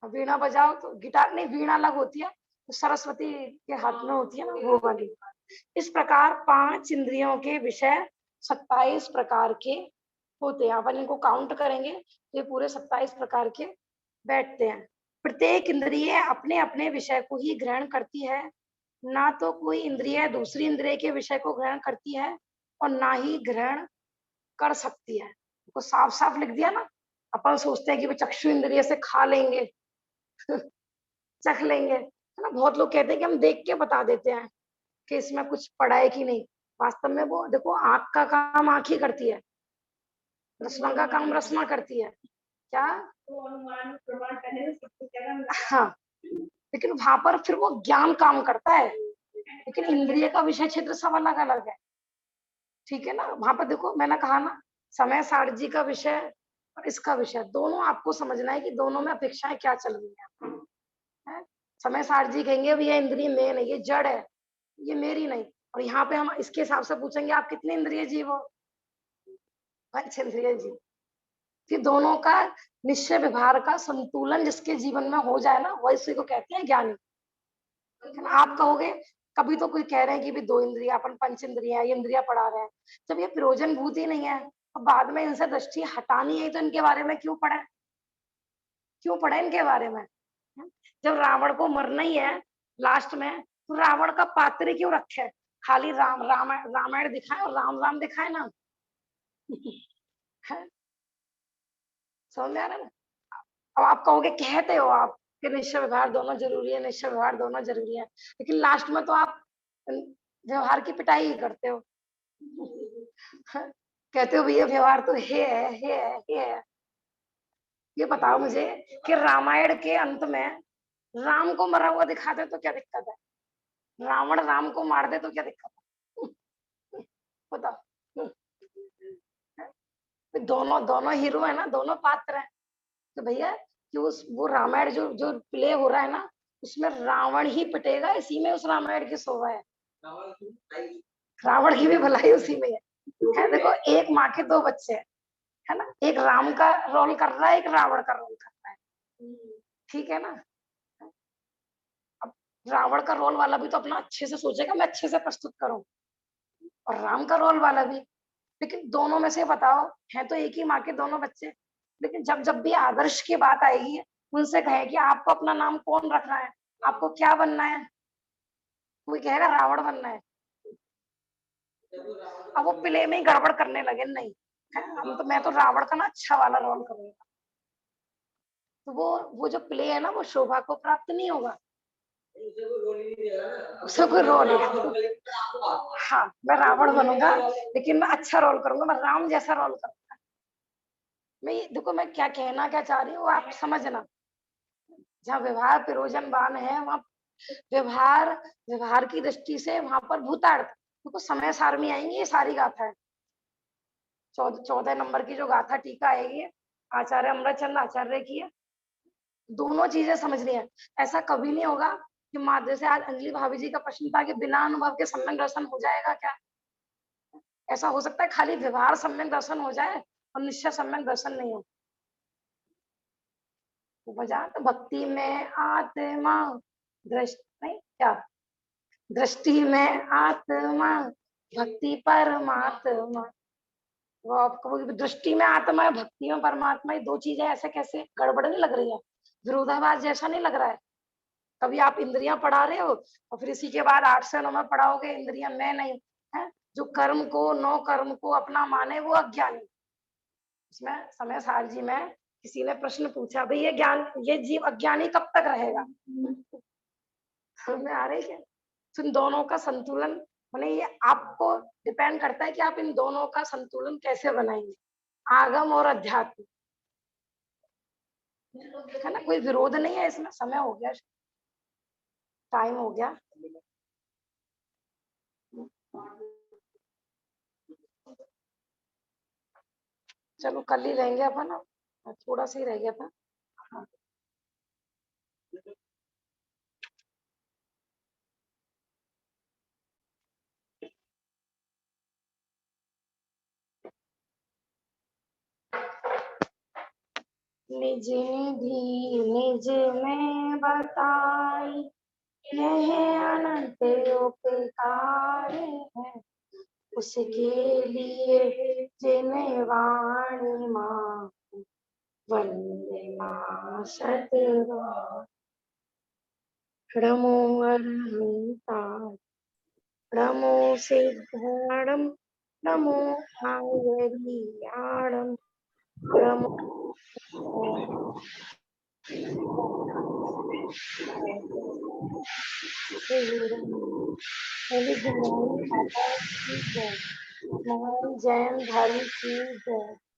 वीणा बजाओ तो, गिटार नहीं, वीणा अलग होती है, तो सरस्वती के हाथ में होती है ना वो वाली। इस प्रकार 5 इंद्रियों के विषय 27 प्रकार के होते हैं। अपन इनको काउंट करेंगे तो ये पूरे 27 प्रकार के बैठते हैं। प्रत्येक इंद्रिय अपने अपने विषय को ही ग्रहण करती है, ना तो कोई इंद्रिय दूसरी इंद्रिय के विषय को ग्रहण करती है और ना ही ग्रहण कर सकती है। तो साफ साफ लिख दिया ना। अपन सोचते हैं कि वो चक्षु इंद्रिय से खा लेंगे चख लेंगे, है ना। बहुत लोग कहते हैं कि हम देख के बता देते हैं कि इसमें कुछ पड़ा है कि नहीं। वास्तव में वो देखो, आंख का काम आंख ही करती है, रसना का काम रसना करती है, क्या हाँ, लेकिन वहां पर फिर वो ज्ञान काम करता है, लेकिन इंद्रिय का विषय क्षेत्र सब अलग अलग है। ठीक है ना। वहां पर देखो, मैंने कहा ना, समय सारजी का विषय और इसका विषय दोनों आपको समझना है कि दोनों में अपेक्षाएं क्या चल रही है। समय सारजी कहेंगे ये इंद्रिय में नहीं, ये जड़ है, ये मेरी नहीं। और यहाँ पे हम इसके हिसाब से पूछेंगे आप कितने इंद्रिय जीव हो, 5 इंद्रिय जीव। फिर दोनों का निश्चय व्यवहार का संतुलन जिसके जीवन में हो जाए ना, वही इसी को कहते हैं ज्ञानी। आप कहोगे, कभी तो कोई कह रहे हैं कि भी 2 इंद्रिया, अपन 5 इंद्रिया, ये इंद्रिया पढ़ा रहे हैं। जब ये प्रयोजन भूत ही नहीं है, तो बाद में इनसे दृष्टि हटानी है, तो इनके बारे में क्यों पढ़े, क्यों पढ़े इनके बारे में। जब रावण को मरना ही है लास्ट में, तो रावण का पात्र क्यों रखे, खाली रामायण दिखाए और राम राम दिखाए ना समझ में आ रहा है ना। अब आप कहोगे, कहते हो आप कि निश्चय व्यवहार दोनों जरूरी है, निश्चय व्यवहार दोनों जरूरी है, लेकिन लास्ट में तो आप व्यवहार की पिटाई ही करते हो कहते हो भैया व्यवहार तो है। ये बताओ मुझे कि रामायण के अंत में राम को मरा हुआ दिखाते तो क्या दिक्कत है, रावण राम को मार दे तो क्या दिक्कत है बताओ। दोनों हीरो है ना, दोनों पात्र है। तो भैया कि वो रामायण जो जो प्ले हो रहा है ना, उसमें रावण ही पिटेगा, इसी में उस रामायण की शोभा है। रावण की भी भलाई उसी में है। देखो, एक माँ के 2 बच्चे है ना, एक राम का रोल कर रहा है, एक रावण का रोल कर रहा है। ठीक है ना। अब रावण का रोल वाला भी तो अपना अच्छे से सोचेगा, मैं अच्छे से प्रस्तुत करूं, और राम का रोल वाला भी। लेकिन दोनों में से बताओ, है तो एक ही माँ के दोनों बच्चे, लेकिन जब जब भी आदर्श की बात आएगी, उनसे कहे कि आपको अपना नाम कौन रखना है, आपको क्या बनना है, कोई कहेगा रावण बनना है। अब वो प्ले में ही गड़बड़ करने लगे, नहीं हम तो, मैं तो रावण का ना अच्छा वाला रोल करूंगा, तो वो जो प्ले है ना, वो शोभा को प्राप्त नहीं होगा, उसे कोई रोल नहीं। हाँ, मैं रावण बनूंगा, लेकिन मैं अच्छा रोल करूंगा, मैं राम जैसा रोल करूंगा। देखो मैं क्या कहना क्या चाह रही हूँ, आप समझना। जहाँ व्यवहार प्रयोजनवान है, वहाँ व्यवहार की दृष्टि से वहां पर भूतार्थ, देखो समय सार में आएंगी ये सारी गाथा है। 14 नंबर की जो गाथा टीका आएगी, आचार्य अमृतचंद आचार्य की है। दोनों चीजें समझनी है। ऐसा कभी नहीं होगा कि माध्य से आज अंजलि भाभी जी का प्रश्न था कि बिना अनुभव के सम्यक दर्शन हो जाएगा क्या। ऐसा हो सकता है खाली व्यवहार सम्यक दर्शन हो जाए और निश्चय सम्यक दर्शन नहीं हो। वजह तो भक्ति में आत्मा दृष्टि नहीं, क्या दृष्टि में आत्मा भक्ति परमात्मा। वो आपको दृष्टि में आत्मा है, भक्ति में परमात्मा, ये 2 चीजें ऐसे कैसे गड़बड़ नहीं लग रही है, विरोधाभास जैसा नहीं लग रहा है। कभी आप इंद्रियां पढ़ा रहे हो और फिर इसी के बाद 8 से 9 में पढ़ाओगे इंद्रियां मैं नहीं है। जो कर्म को, 9 कर्म को अपना माने वो अज्ञानी। इसमें समय सार जी में किसी ने प्रश्न पूछा, भाई ये जीव अज्ञानी कब तक रहेगा। समझ में आ रही है। तो इन दोनों का संतुलन मतलब ये आपको डिपेंड करता है कि आप इन दोनों का संतुलन कैसे बनाएंगे, आगम और अध्यात्म, है ना। कोई विरोध नहीं है इसमें। समय हो गया, टाइम हो गया। चलो कल ही रहेंगे अपन, थोड़ा सा ही रह गया था। निज निधि निज में बताई, यह अनंत उपकार है, उसके लिए जिन्हें वाणी माँ वंदे माँ सतवा। नमो अरहंताय, नमो सिद्धाणम, नमो आयर्याणम, नमो महान जैन धर्म की जय।